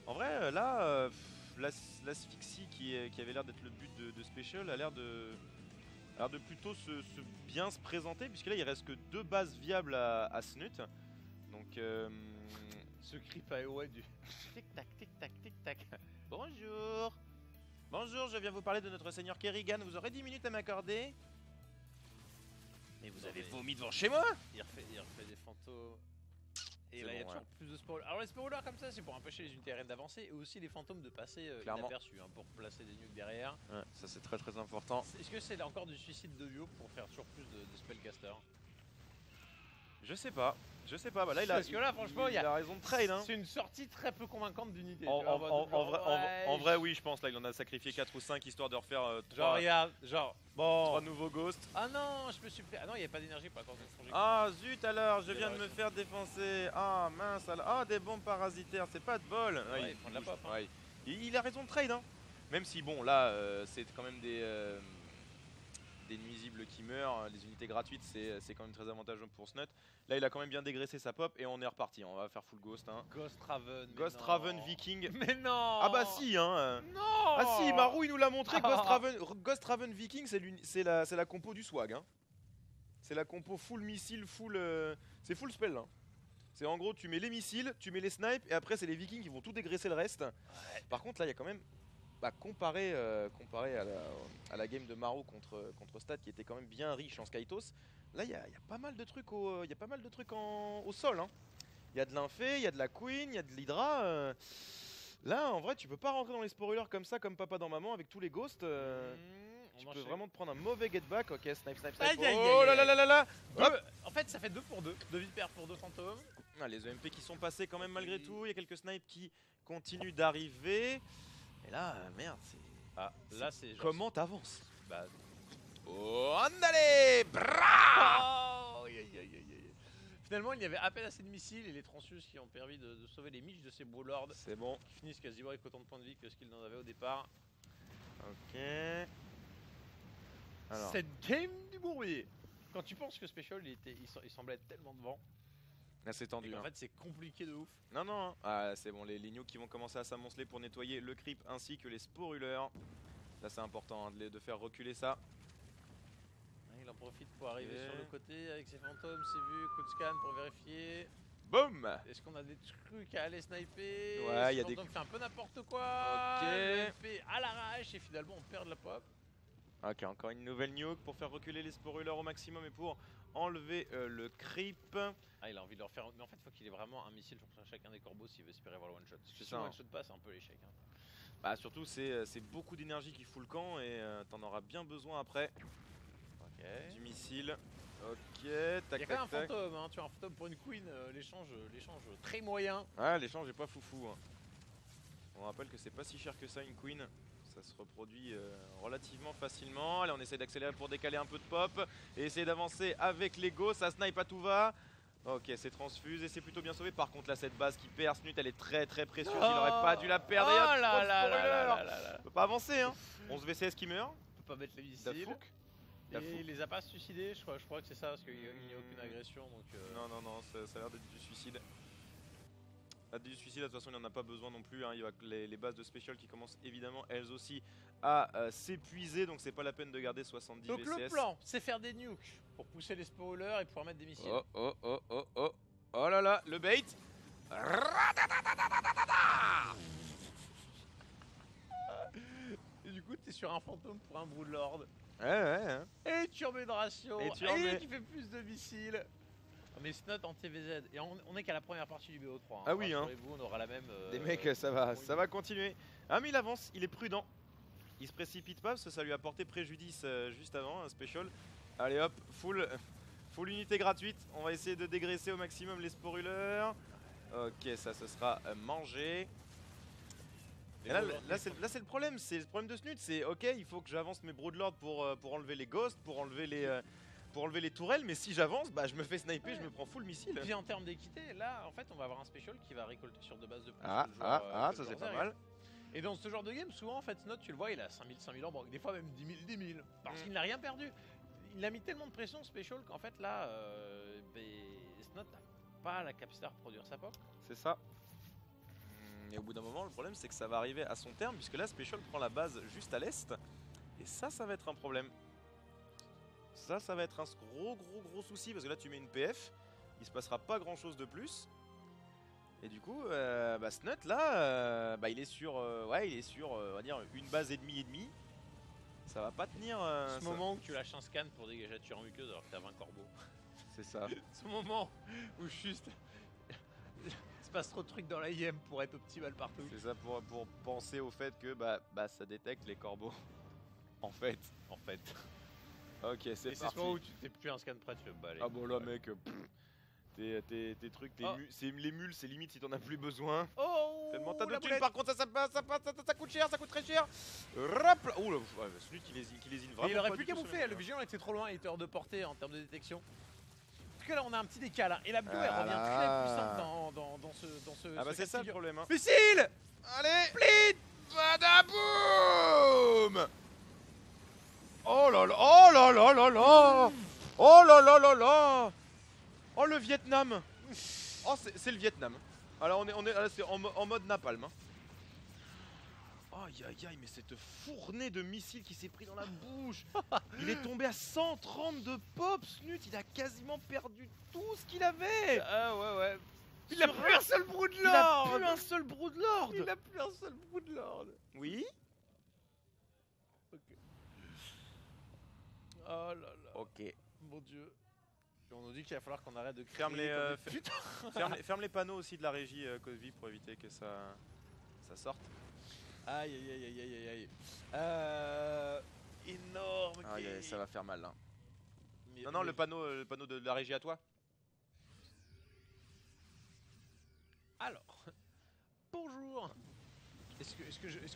En vrai, là, l'asphyxie qui avait l'air d'être le but de Special a l'air de plutôt bien se présenter, puisque là il reste que 2 bases viables à Snut. Donc Ce creep AOE du tic-tac, tic-tac, tic-tac. bonjour. Bonjour, je viens vous parler de notre seigneur Kerrigan. Vous aurez 10 minutes à m'accorder? Mais vous Non, avez mais- vomi devant chez moi? Il refait des fantômes. Et C'est là, il y a bon, toujours plus de spoilers. Alors, les spoilers comme ça, c'est pour empêcher les unités aériennes d'avancer et aussi les fantômes de passer Clairement. inaperçus pour placer des nukes derrière. Ouais, ça c'est très important. Est-ce que c'est là encore du suicide de Yo pour faire toujours plus de spellcasters? Je sais pas. Bah là, Parce que là, franchement, il y a- a raison de trade. Hein. C'est une sortie très peu convaincante d'unité. En, tu vois, en- mode en- en genre, vrai, en ouais, vrai, oui, je pense. Là, il en a sacrifié 4 ou 5 histoire de refaire Genre, regarde, genre, bon. 3 nouveaux ghosts. Ah non, je me suis fait. Ah non, il n'y avait pas d'énergie pour la corde de projet. Ah zut alors, je C'est viens de vrai, me faire défoncer. Ah mince alors. Ah, des bombes parasitaires, c'est pas de bol. Ouais, ils font de la pop, hein. Ouais. Il a raison de trade. Hein. Même si, bon, là, c'est quand même des nuisibles qui meurent. Les unités gratuites, c'est quand même très avantageux pour Snut. Là, il a quand même bien dégraissé sa pop et on est reparti. On va faire full ghost. Hein. Ghost Raven. mais Ghost non. Raven Viking. Mais non. Ah bah si, hein. Non. Ah si, Maru il nous l'a montré, Ah. Ghost Raven Viking c'est la compo du swag. Hein. C'est la compo full missile, c'est full spell. Hein. C'est en gros tu mets les missiles, tu mets les snipes et après c'est les Vikings qui vont tout dégraisser le reste. Par contre là il y a quand même, comparé à la game de Maru contre Stat qui était quand même bien riche en Skytos, là il y a pas mal de trucs au sol. Hein. Il y a de l'infé, il y a de la queen, il y a de l'hydra. Là, en vrai, tu peux pas rentrer dans les spoilers comme ça, comme papa dans maman, avec tous les ghosts. Tu peux vraiment te prendre un mauvais get back. Ok, snipe. Aïe, aïe, Oh aïe, là là là là là. Hop. En fait, ça fait 2 pour 2. 2 vipères pour 2 fantômes. Ah, les EMP qui sont passés quand même malgré tout. Il y a quelques snipes qui continuent d'arriver. Et là, merde, c'est. Ah, là, c'est genre. Comment t'avances? Bah. Oh, andale. Oh, aïe, aïe, aïe, aïe. Finalement, il y avait à peine assez de missiles et les transfuses qui ont permis de sauver les miches de ces Broodlords C'est bon. qui finissent quasiment avec autant de points de vie que ce qu'ils en avaient au départ. Ok. Alors. Cette game du bourbier. Quand tu penses que Special il semblait être tellement devant, Là, c'est et tendu. qu'en Hein. fait c'est compliqué de ouf. Non, non. Hein. Ah, c'est bon. Les lignos qui vont commencer à s'amonceler pour nettoyer le creep ainsi que les sporuleurs. Là, c'est important hein, de faire reculer ça. Il en profite pour arriver Ok. sur le côté avec ses fantômes, c'est vu, coup de scan pour vérifier. Boum. Est-ce qu'on a des trucs à aller sniper? Ouais, il y a Ce des- fantôme fait un peu n'importe quoi. Ok. Le MP à l'arrache, flèche et finalement on perd de la pop. Ok, encore une nouvelle nuke pour faire reculer les sporuleurs au maximum et pour enlever le creep. Ah, il a envie de leur faire. Mais en fait, il faut qu'il ait vraiment un missile sur chacun des corbeaux s'il veut espérer voir le one shot. Parce que C'est si ça, le hein. one shot pas, c'est un peu l'échec. Hein. Bah surtout c'est beaucoup d'énergie qui fout le camp et t'en auras bien besoin après. Ok. Du missile. Ok, Il y tac a quand même un tac tac. fantôme, hein. Tu vois, un fantôme pour une queen, l'échange très moyen. Ah, l'échange est pas foufou. Hein. On rappelle que c'est pas si cher que ça une queen. Ça se reproduit relativement facilement. Allez, on essaie d'accélérer pour décaler un peu de pop et essayer d'avancer avec l'ego. Ça snipe à tout va. Ok, c'est transfuse et c'est plutôt bien sauvé. Par contre, là, cette base qui perd, Snut, elle est très précieuse. Il aurait pas dû la perdre. Il y a trop de spoilers. On peut pas avancer. Hein. 11 VCS qui meurt. On peut pas mettre les missiles. Dafouk. Et il les a pas suicidés, je crois que c'est ça, parce qu'il n'y a aucune agression. Donc, Non, ça a l'air d'être du suicide. Du suicide, de toute façon, il n'en a pas besoin non plus. Hein. Il y a les bases de special qui commencent évidemment elles aussi à s'épuiser. Donc, c'est pas la peine de garder 70 donc VCS. le plan, c'est faire des nukes pour pousser les spoilers et pouvoir mettre des missiles. Oh là là, le bait. Et du coup, t'es sur un fantôme pour un Broodlord. Ouais. Et tu remets une ration. Et tu remets- tu fais plus de missiles. Mais Snot en TVZ. Et on est qu'à la première partie du BO3. Hein. Ah oui, hein. Rassurez-vous, on aura la même. Les mecs, ça va continuer. Ah, mais il avance, il est prudent. Il se précipite pas parce que ça lui a porté préjudice juste avant, un special. Allez hop, full unité gratuite. On va essayer de dégraisser au maximum les sporuleurs. Ok, ça ce sera mangé. Et là, c'est le problème, c'est le problème de Snut, c'est ok, il faut que j'avance mes Broodlords pour enlever les ghosts, pour enlever les tourelles, mais si j'avance, bah je me fais sniper, je me prends full missile. Et puis en termes d'équité, là en fait on va avoir un special qui va récolter sur 2 bases de plus. Ah, que le joueur, que ça le c'est joueur pas Zerg. mal. Et dans ce genre de game, souvent en fait Snot, tu le vois, il a 5000 en banque, des fois même 10 000, parce qu'il n'a rien perdu. Il a mis tellement de pression au special qu'en fait là, Snot n'a pas la capacité à reproduire sa pop. C'est ça. Et au bout d'un moment, le problème c'est que ça va arriver à son terme, puisque là Special prend la base juste à l'est. Et ça va être un problème. Ça va être un gros souci, parce que là tu mets une PF, il se passera pas grand chose de plus. Et du coup, Snut là, il est sur, on va dire, une base et demie. Ça va pas tenir. Ce moment où tu lâches un scan pour dégager la tueur en muqueuse alors que t'as 20 corbeaux. C'est ça. Ce moment où juste il se passe trop de trucs dans la IM pour être optimal partout. C'est ça pour penser au fait que ça détecte les corbeaux. En fait. Ok, c'est Et c'est parti. ce moment où tu t'es plus un scan prêt, tu fais bah allez. Ah bon là mec, tes trucs, les mules, c'est limite si t'en as plus besoin. Oh, Tellement t'as de la thunes, boulette. par contre ça coûte cher, ça coûte très cher. Hop là. Ouh là, ouais, celui qui lésine Et vraiment. il aurait pas plus du qu'à tout, bouffer, ce mec, le hein. vigilant était trop loin, il était hors de portée en termes de détection. Parce que là on a un petit décal hein, et la bio elle Ah revient là. très puissante dans ce Ah bah ce c'est cas ça de le figure. problème. Hein. Missile. Allez, split, badaboum. Oh là là, oh là là là là. Oh là là là là. Oh le Vietnam. Oh c'est le Vietnam. Alors on est là, c'est en mode napalm. Hein. Aïe aïe aïe, mais cette fournée de missiles qui s'est pris dans la bouche. Il est tombé à 130 de pop, Snut. Il a quasiment perdu tout ce qu'il avait. Ah ouais. Il Sur a plus un seul Broodlord. Il a plus un seul Broodlord. Il a plus un seul Broodlord. Oui. Ok. Oh là là. Ok. Mon dieu. Et on nous dit qu'il va falloir qu'on arrête de crier. Ferme les, comme des putes. ferme les panneaux aussi de la régie Cosby pour éviter que ça sorte. Aïe. Énorme. Ah, game. ça va faire mal là. Mais- Non, mais- le panneau de la régie à toi. Alors, bonjour. Est-ce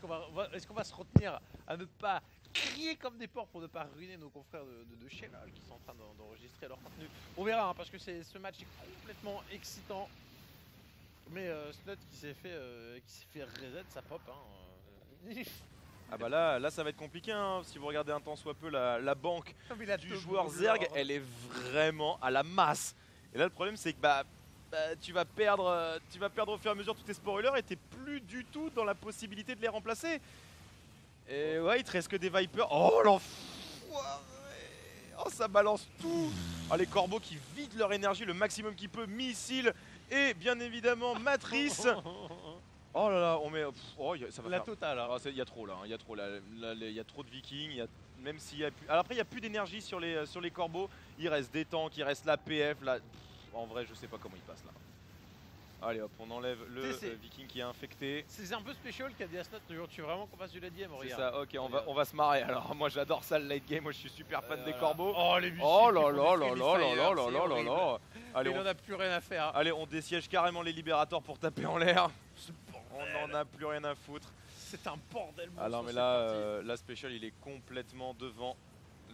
qu'on va se retenir à ne pas crier comme des porcs pour ne pas ruiner nos confrères de chez LOL qui sont en train d'enregistrer leur contenu. On verra hein, parce que ce match est complètement excitant. Mais Snut qui s'est fait reset sa pop. Hein. Ah bah là ça va être compliqué hein. Si vous regardez un tant soit peu la banque Comme il a du deux joueur Broodlord. Zerg, elle est vraiment à la masse. Et là le problème c'est que tu vas perdre au fur et à mesure tous tes spoilers et t'es plus du tout dans la possibilité de les remplacer. Et ouais, il te reste que des Vipers. Oh l'enfoiré. Oh ça balance tout. Oh les corbeaux qui vident leur énergie le maximum qu'ils peuvent. Missiles et bien évidemment matrice. Oh là là, on met. Oh, ça va La faire. totale. Hein. Ah, il y a trop là, il y a trop là. Il y a trop de vikings. Même s'il y a plus. Alors après, il n'y a plus d'énergie sur les corbeaux. Il reste des tanks, il reste la PF. Là. En vrai, je sais pas comment il passe là. Allez hop, on enlève le viking qui est infecté. C'est un peu spécial qu'à DS9, tu veux vraiment qu'on fasse du late game, C'est regarde. ça, ok, on va se marrer. Alors moi j'adore ça le late game, moi je suis super fan des corbeaux. Oh les Oh là là là là là là là là là là. Allez, il en a plus rien à faire. Allez, on désiège carrément les libérateurs pour taper en l'air. On n'en a plus rien à foutre. C'est un bordel. Alors mais là, la Special il est complètement devant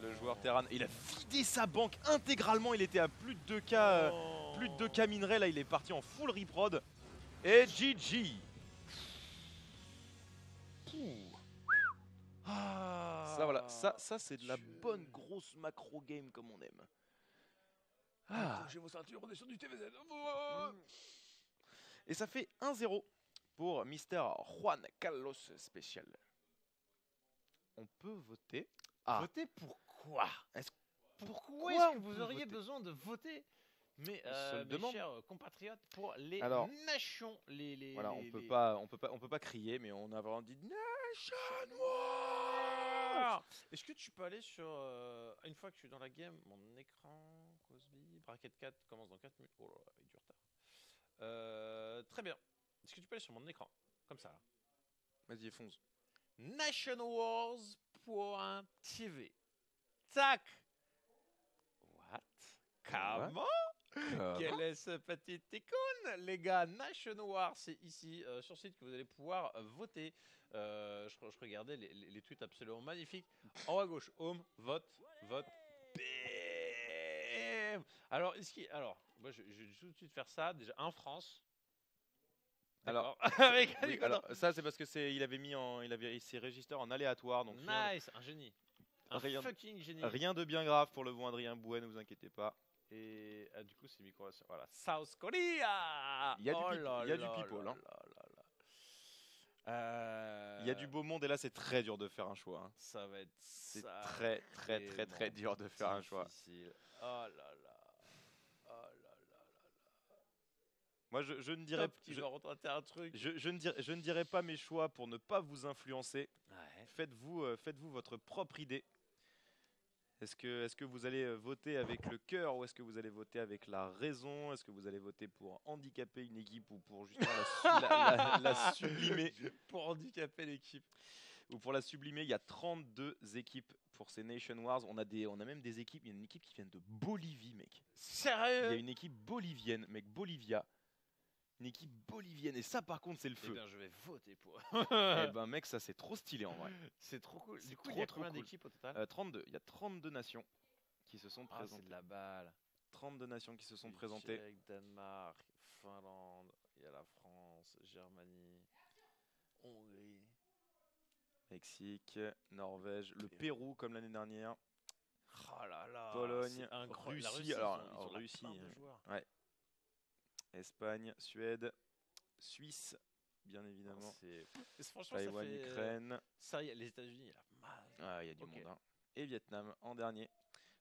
le joueur Terran. Il a vidé sa banque intégralement, il était à plus de 2K, plus de 2K minerais, là il est parti en full reprod. Et GG. Ça voilà, ça c'est de la bonne grosse macro game comme on aime. J'ai vos ceintures, on est sur du TVZ. Et ça fait 1-0 pour Mister Juan Carlos Special. On peut voter. Voter pour quoi? Pourquoi Quoi est-ce que on vous peut auriez voter besoin de voter? Mais se le mes demande. chers compatriotes, pour les Alors, nations, Voilà, on peut pas crier, mais on a vraiment dit Nation War. Est-ce que tu peux aller sur une fois que je suis dans la game, mon écran, Cosby, bracket 4 commence dans 4 minutes. Oh là là, avec du retard. Très bien. Est-ce que tu peux aller sur mon écran comme ça là. Vas-y, fonce. Nationwars.tv. Tac. What? Comment? Quelle est ce petit icône, les gars? Nation War, c'est ici sur site que vous allez pouvoir voter. Je regardais les tweets absolument magnifiques. En haut à gauche, home, vote, vote. Bam. Alors, moi je vais tout de suite faire ça. Déjà, en France. Alors, avec oui, alors, ça c'est parce que il s'est registré en aléatoire, donc nice, un génie. Un Rien- fucking génie. rien de bien grave pour le bon Adrien Bouet, ne vous inquiétez pas. Et du coup, c'est micro. Voilà, South Korea. Il y a du Oh people, là il y a du là people, là hein. là là. Il y a du beau monde et là c'est très dur de faire un choix. Hein. Ça va être C'est très dur de faire un choix. Difficile. Oh là là. Oh là là là là. Moi je ne dirais Top qui va retenter un truc. je ne dirais pas mes choix pour ne pas vous influencer. Ouais. Faites-vous votre propre idée. Est-ce que vous allez voter avec le cœur ou est-ce que vous allez voter avec la raison? Est-ce que vous allez voter pour handicaper une équipe ou pour justement la sublimer? Pour handicaper l'équipe. Ou pour la sublimer, il y a 32 équipes pour ces Nation Wars. On a même des équipes, il y a une équipe qui vient de Bolivie, mec. Il y a Sérieux? une équipe bolivienne, mec, Bolivia. Une équipe bolivienne et ça par contre c'est le Eh feu. bien, je vais voter pour. Eh ben mec, ça c'est trop stylé en vrai. C'est trop cool. C'est Du coup, trop, il y a trop combien cool. d'équipes au total? 32, il y a 32 nations qui se sont Ah, c'est présentées. de la balle. 32 nations qui se sont Il y a présentées. Tchèque, Danemark, Finlande, il y a la France, Germanie, Hongrie. Mexique, Norvège, le Pérou comme l'année dernière, Oh là là, Pologne, c'est incroyable. La Russie, alors, ils ont la Russie, plein de joueurs. Espagne, Suède, Suisse, bien évidemment, Franchement, Taïwan, ça fait. Ukraine, Ça, les États-Unis, il y a mal. ah il y a du Ok. monde, hein. Et Vietnam en dernier.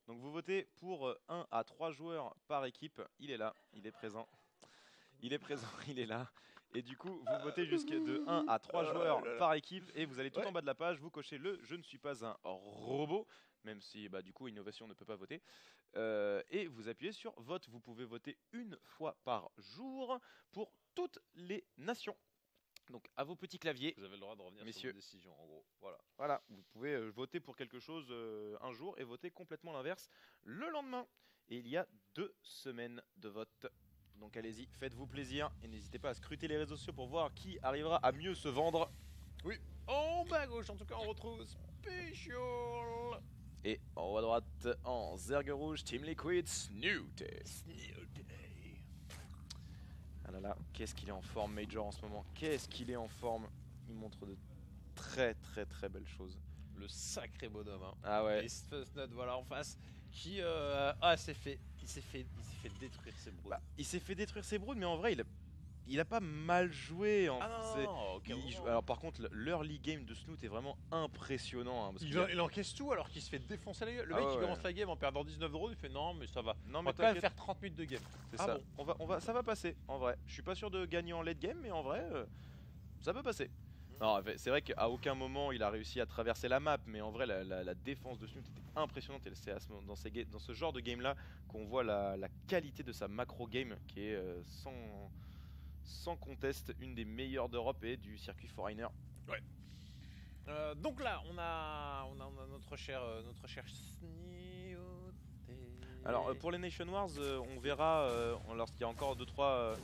Donc vous votez pour 1 à 3 joueurs par équipe, il est là, il est présent, il est là. Et du coup, vous votez jusqu'à de 1 à 3 joueurs par équipe et vous allez tout en bas de la page, vous cochez le « Je ne suis pas un robot », même si du coup Innovation ne peut pas voter. Et vous appuyez sur « Vote ». Vous pouvez voter une fois par jour pour toutes les nations. Donc à vos petits claviers. Vous avez le droit de revenir Messieurs. sur vos décisions, en gros. Voilà. Voilà, vous pouvez voter pour quelque chose un jour et voter complètement l'inverse le lendemain. Et il y a 2 semaines de vote. Donc allez-y, faites-vous plaisir et n'hésitez pas à scruter les réseaux sociaux pour voir qui arrivera à mieux se vendre. Oui. En bas à gauche, en tout cas, on retrouve Special. Et en haut à droite, en zergue rouge, Team Liquid, Snooty. Ah là là, qu'est-ce qu'il est en forme Major en ce moment. Qu'est-ce qu'il est en forme. Il montre de très belles choses. Le sacré bonhomme. Hein. Ah ouais. Et Stuntnut, voilà, en face, qui il s'est fait détruire ses broods. Il s'est fait détruire ses broods, mais en vrai, il a pas mal joué. Alors par contre, l'early game de Snoot est vraiment impressionnant. Hein, parce il encaisse tout alors qu'il se fait défoncer la gueule. Le mec qui commence la game en perdant 19 drôles, il fait non mais ça va. Non, On mais va quand même t'inquiète. faire 30 minutes de game. C'est ça. Ça va passer en vrai. Je suis pas sûr de gagner en late game, mais en vrai, Ça peut passer. Non, c'est vrai qu'à aucun moment il a réussi à traverser la map, mais en vrai la défense de Snute était impressionnante et c'est dans ce genre de game là qu'on voit la qualité de sa macro game qui est sans conteste une des meilleures d'Europe et du circuit Foreigner. Ouais. Donc là, on a notre cher Snioté. Alors pour les Nation Wars, on verra lorsqu'il y a encore 2-3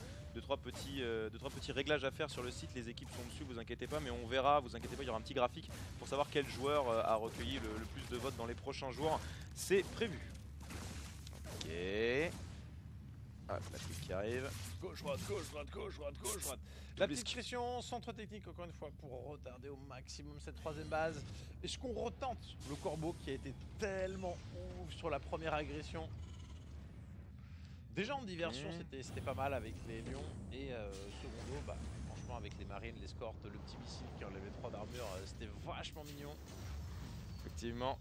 petits réglages à faire sur le site. Les équipes sont dessus, vous inquiétez pas, mais on verra, vous inquiétez pas, il y aura un petit graphique pour savoir quel joueur a recueilli le plus de votes dans les prochains jours. C'est prévu. Ok. Ah, la clique qui arrive. Gauche, droite, gauche, droite, gauche, droite, gauche, droite. La petite question, centre technique encore une fois pour retarder au maximum cette troisième base. Est-ce qu'on retente le corbeau qui a été tellement ouf sur la première agression? Déjà en diversion c'était pas mal avec les lions et secondo, bah, franchement avec les marines, l'escorte, le petit missile qui enlevait 3 d'armure, c'était vachement mignon. Effectivement.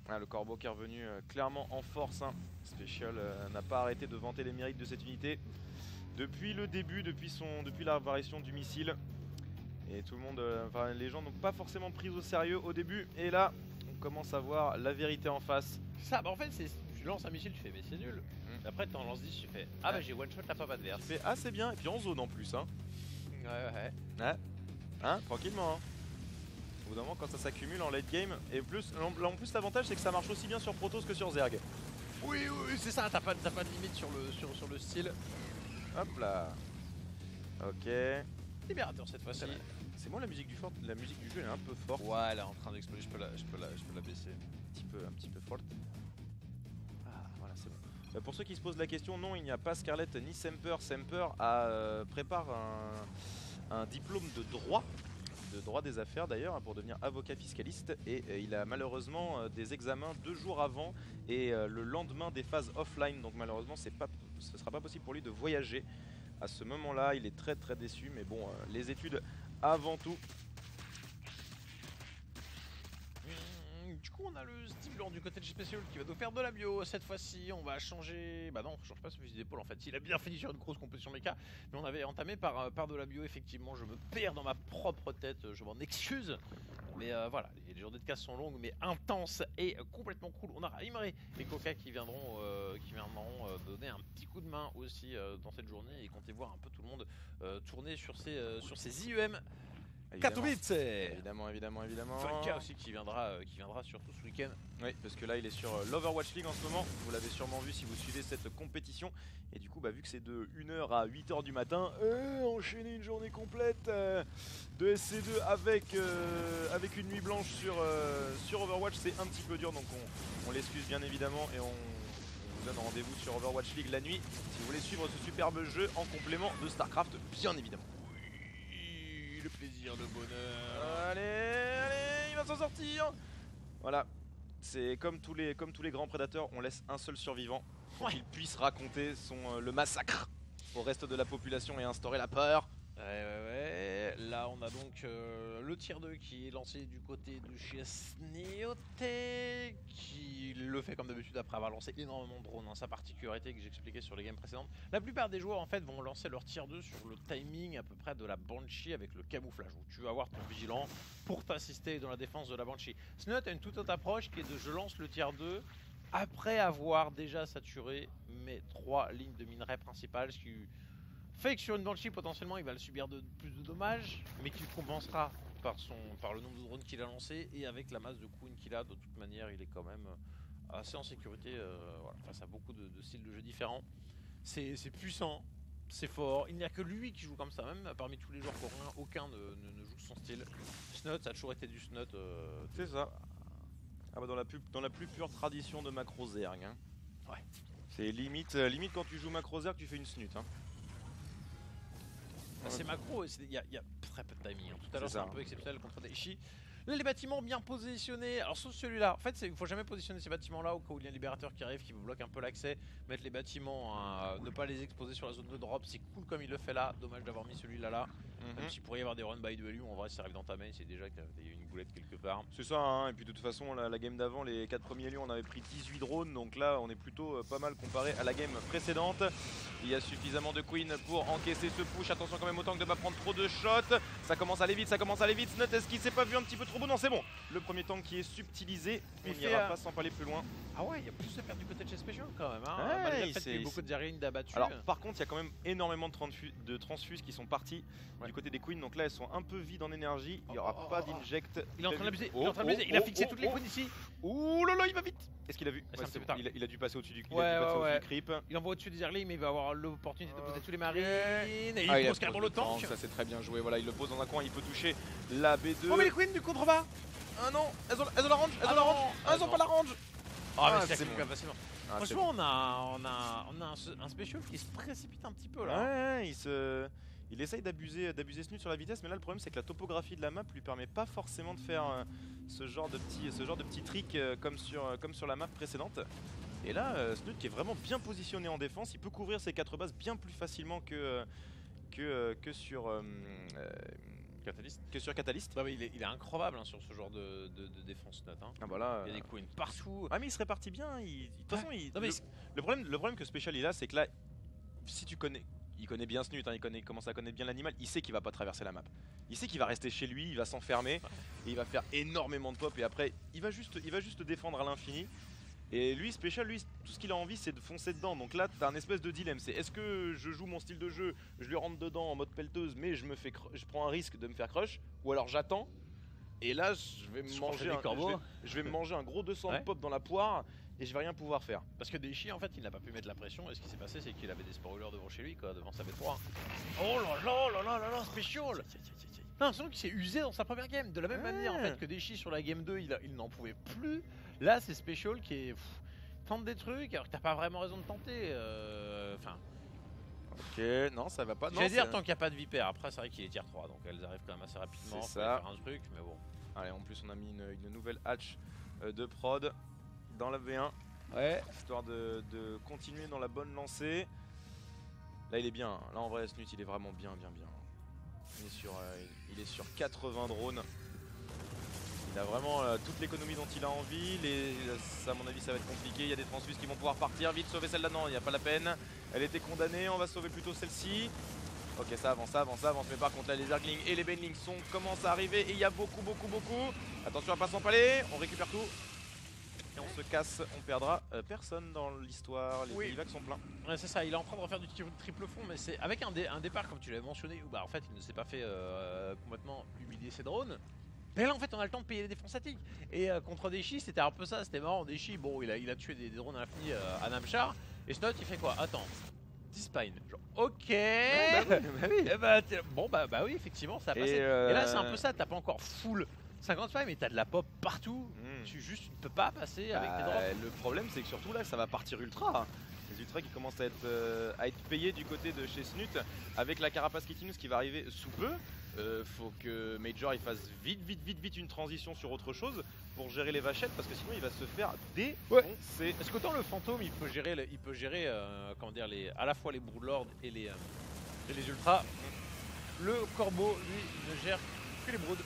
Ah, le corbeau qui est revenu clairement en force. Hein. Special n'a pas arrêté de vanter les mérites de cette unité depuis le début, depuis l'apparition du missile. Et tout le monde, les gens n'ont pas forcément pris au sérieux au début. Et là, on commence à voir la vérité en face. Ça, bah en fait, tu lances un missile, tu fais mais c'est nul. Après, tu en lances 10, tu fais ah bah j'ai one shot la pop adverse. Tu fais ah c'est bien, et puis en zone en plus. Hein. Ouais. Hein, tranquillement. Hein. Au bout d'un moment, quand ça s'accumule en late game, et en plus l'avantage c'est que ça marche aussi bien sur Protoss que sur Zerg. Oui, c'est ça, t'as pas de limite sur le style. Hop là. Ok. Libérateur cette fois-ci. C'est moi la musique du jeu, elle est un peu forte. Ouais, elle est en train d'exploser, je peux la baisser. Un petit peu forte. Ah, voilà, c'est bon. Pour ceux qui se posent la question, non, il n'y a pas Scarlett ni Semper. Semper prépare un diplôme de droit des affaires d'ailleurs, pour devenir avocat fiscaliste, et il a malheureusement des examens 2 jours avant et le lendemain des phases offline, donc malheureusement ce sera pas possible pour lui de voyager à ce moment là. Il est très très déçu, mais bon, les études avant tout. Du coup on a le Steve Lord du côté de Special qui va nous faire de la bio. Cette fois-ci on va changer, bah non, je change pas ce fusil d'épaule en fait, il a bien fini sur une grosse compétition méca, mais on avait entamé par de la bio. Effectivement je me perds dans ma propre tête, je m'en excuse, mais voilà, les journées de casse sont longues mais intenses et complètement cool. On aura Imre et Coca qui viendront donner un petit coup de main aussi dans cette journée, et comptez voir un peu tout le monde tourner sur ces IEM Katowice. Évidemment. Funka aussi qui viendra surtout ce week-end. Oui, parce que là il est sur l'Overwatch League en ce moment. Vous l'avez sûrement vu si vous suivez cette compétition. Et du coup, bah, vu que c'est de 1h à 8h du matin, enchaîner une journée complète de SC2 avec une nuit blanche sur Overwatch, c'est un petit peu dur. Donc on l'excuse bien évidemment, et on vous donne rendez-vous sur Overwatch League la nuit si vous voulez suivre ce superbe jeu en complément de StarCraft, bien évidemment. Le plaisir, le bonheur. Allez, il va s'en sortir. Voilà, c'est comme tous les grands prédateurs, on laisse un seul survivant pour qu'il puisse raconter le massacre au reste de la population et instaurer la peur. Ouais. Là on a donc le tier 2 qui est lancé du côté de chez Snioté, qui le fait comme d'habitude après avoir lancé énormément de drones, hein. Sa particularité que j'expliquais sur les games précédentes. La plupart des joueurs en fait vont lancer leur tier 2 sur le timing à peu près de la Banshee avec le camouflage, où tu vas avoir ton vigilant pour t'assister dans la défense de la Banshee. Snot a une toute autre approche qui est de je lance le tier 2 après avoir déjà saturé mes 3 lignes de minerai principales, ce qui fait que sur une Banshee potentiellement il va le subir plus de dommages, mais qu'il compensera par le nombre de drones qu'il a lancé, et avec la masse de Queen qu'il a. De toute manière il est quand même assez en sécurité voilà, face à beaucoup de styles de jeu différents. C'est puissant, c'est fort, il n'y a que lui qui joue comme ça, même parmi tous les joueurs coréens, aucun ne joue son style. Snot, ça a toujours été du Snot. C'est ça. Ah bah dans la plus pure tradition de macro Zerg. Hein. Ouais. C'est limite quand tu joues macro Zerg, tu fais une snute. Hein. C'est macro, il y a très peu de timing. Hein. Tout à l'heure c'est un peu exceptionnel contre Daichi. Là les bâtiments bien positionnés, alors sauf celui-là. En fait il faut jamais positionner ces bâtiments là au cas où il y a un libérateur qui arrive qui vous bloque un peu l'accès. Mettre les bâtiments, ne pas les exposer sur la zone de drop, c'est cool comme il le fait là. Dommage d'avoir mis celui-là là. Même s'il pourrait y avoir des run by duel, en vrai, si ça arrive dans ta main, c'est déjà qu'il y a une boulette quelque part. C'est ça, hein. Et puis de toute façon, la game d'avant, les 4 premiers lieux, on avait pris 18 drones, donc là, on est plutôt pas mal comparé à la game précédente. Il y a suffisamment de Queen pour encaisser ce push. Attention quand même au tank de ne pas prendre trop de shots. Ça commence à aller vite, ça commence à aller vite. Snut, est-ce qu'il s'est pas vu un petit peu trop beau? Non, c'est bon. Le premier tank qui est subtilisé, on n'ira pas sans pas aller plus loin. Ah ouais, il y a plus à faire du côté de chez Special quand même. Hein. Ouais, Malgré le fait qu'il y ait beaucoup de Zerglings d'abattus. Alors par contre, il y a quand même énormément de transfuses qui sont partis du côté des Queens. Donc là, elles sont un peu vides en énergie. Il n'y aura pas d'inject. Il est en train d'abuser. Il a fixé toutes les Queens ici. Ouh là là, il va vite. Est-ce qu'il a vu? C'est un petit peu tard. Il a dû passer au-dessus du creep. Il envoie au-dessus des Zerglings, mais il va avoir l'opportunité de poser tous les marines. Et il pose carrément le tank. Ça c'est très bien joué. Voilà, il le pose dans un coin. Il peut toucher la B2. Oh mais les Queens du contre-bas. Ah non, elles ont la range. Elles ont pas la range. Ah mais c'est bon. facilement. Franchement, on a un special qui se précipite un petit peu là. Ouais, il essaye d'abuser Snut sur la vitesse, mais là le problème c'est que la topographie de la map lui permet pas forcément de faire ce genre de petits tricks comme sur la map précédente. Et là, Snut qui est vraiment bien positionné en défense, il peut couvrir ses 4 bases bien plus facilement que sur Catalyst. Bah, il est incroyable hein, sur ce genre de défense Snut. Hein. Ah bah là, il y a des Queens partout. Ah mais il serait parti bien. De toute façon, le problème que Special il a, c'est que là, si tu connais. Il connaît bien Snut, hein, il commence à connaître bien l'animal, il sait qu'il va pas traverser la map. Il sait qu'il va rester chez lui, il va s'enfermer, et il va faire énormément de pop, et après il va juste défendre à l'infini. Et lui, Special, tout ce qu'il a envie c'est de foncer dedans. Donc là t'as un espèce de dilemme, c'est est-ce que je joue mon style de jeu, je lui rentre dedans en mode pelleteuse, mais je prends un risque de me faire crush, ou alors j'attends. Et là je vais me manger un gros 200 de pop dans la poire. Et je vais rien pouvoir faire. Parce que Daichi en fait il n'a pas pu mettre la pression et ce qui s'est passé c'est qu'il avait des spoilers devant chez lui quoi, devant sa B3. Oh là là, Special. Non, sinon qu'il s'est usé dans sa première game. De la même manière en fait que Daichi sur la game 2 il n'en pouvait plus. Là c'est Special qui est tente des trucs alors que t'as pas vraiment raison de tenter. Enfin. Ok, non ça va pas. J'allais dire tant qu'il n'y a pas de Viper, après c'est vrai qu'il est tier 3 donc elles arrivent quand même assez rapidement pour faire un truc mais bon. Allez en plus on a mis une nouvelle hatch de prod dans la V1, histoire de continuer dans la bonne lancée. Là il est bien, là en vrai Snut il est vraiment bien. Il est sur 80 drones. Il a vraiment toute l'économie dont il a envie. À mon avis ça va être compliqué, il y a des transfuses qui vont pouvoir partir. Vite sauver celle-là, non il n'y a pas la peine. Elle était condamnée, on va sauver plutôt celle-ci. Ok ça avance, mais par contre là les Zerglings et les Banelings commencent à arriver et il y a beaucoup. Attention à pas s'empaler, on récupère tout. Et on se casse, on perdra personne dans l'histoire, les Evacs sont pleins. Ouais c'est ça, il est en train de refaire du triple fond mais c'est avec un départ comme tu l'avais mentionné où bah en fait il ne s'est pas fait complètement humilier ses drones. Mais là en fait on a le temps de payer les défenses statiques. Et contre Daichi c'était un peu ça, c'était marrant. Daichi bon il a tué des drones à l'infini à Namchar. Et Snut il fait quoi? Attends, T-Spine. Genre ok bon bah oui effectivement ça a passé. Et là c'est un peu ça, t'as pas encore full 55 mais t'as de la pop partout. Tu ne peux pas passer avec tes drops. Le problème c'est que surtout là ça va partir ultra. Les ultras qui commencent à être payés du côté de chez Snut avec la carapace Kitinus qui va arriver sous peu. Faut que Major il fasse vite une transition sur autre chose pour gérer les vachettes parce que sinon il va se faire défoncer. Parce qu'autant le fantôme il peut gérer comment dire à la fois les broodlords et les ultras. Le corbeau lui ne gère que les broods.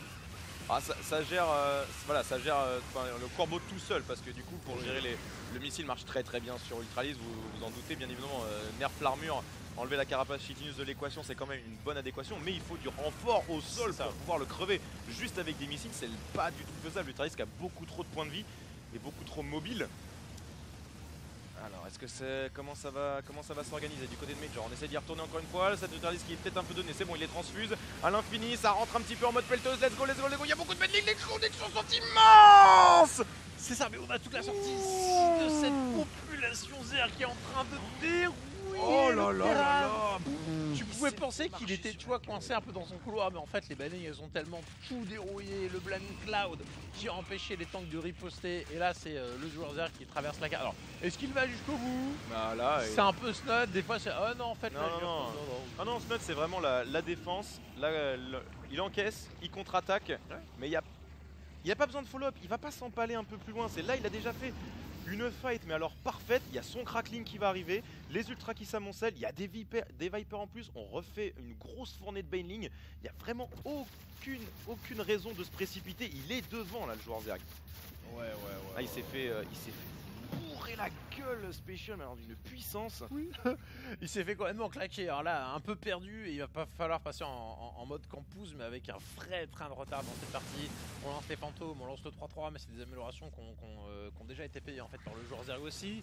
Ah, ça gère le corbeau tout seul parce que du coup pour gérer le missile marche très bien sur Ultralis, vous en doutez bien évidemment. Nerf l'armure, enlever la carapace Chitinus de l'équation c'est quand même une bonne adéquation, mais il faut du renfort au sol pour pouvoir le crever juste avec des missiles, c'est pas du tout faisable. Ultralis qui a beaucoup trop de points de vie et beaucoup trop mobile. Alors est-ce que comment ça va s'organiser du côté de Major? On essaie d'y retourner encore une fois, cette Ultralis qui est peut-être un peu donné, c'est bon il les transfuse à l'infini, ça rentre un petit peu en mode pelleteuse, let's go, il y a beaucoup de Banelings, les connexions sont immenses. C'est ça, mais on a toute la sortie de cette population Zer qui est en train de dérouiller. Oh là là. Tu pouvais penser qu'il était, tu vois, coincé un peu dans son couloir, mais en fait les Banelings elles ont tellement tout dérouillé, le Blame Cloud qui a empêché les tanks de riposter, et là c'est le joueur Zer qui traverse la carte. Alors, est-ce qu'il va jusqu'au bout? Bah là, c'est un peu Snut, des fois c'est oh non en fait non, Snut c'est vraiment la défense. Là il encaisse, il contre-attaque, mais il Il n'y a pas besoin de follow-up, il va pas s'empaler un peu plus loin. C'est là, il a déjà fait une fight, mais alors parfaite. Il y a son crackling qui va arriver, les ultras qui s'amoncellent, il y a des Vipers en plus. On refait une grosse fournée de Baneling. Il n'y a vraiment aucune raison de se précipiter. Il est devant là, le joueur Zerg. Ouais. Ah, il s'est fait bourrer la gueule Special, mais alors d'une puissance. Oui. Il s'est fait complètement claquer. Alors là, un peu perdu, et il va pas falloir passer en mode campus, mais avec un vrai train de retard dans cette partie. On lance les fantômes, on lance le 3-3, mais c'est des améliorations qui ont déjà été payées en fait par le joueur Zerg aussi.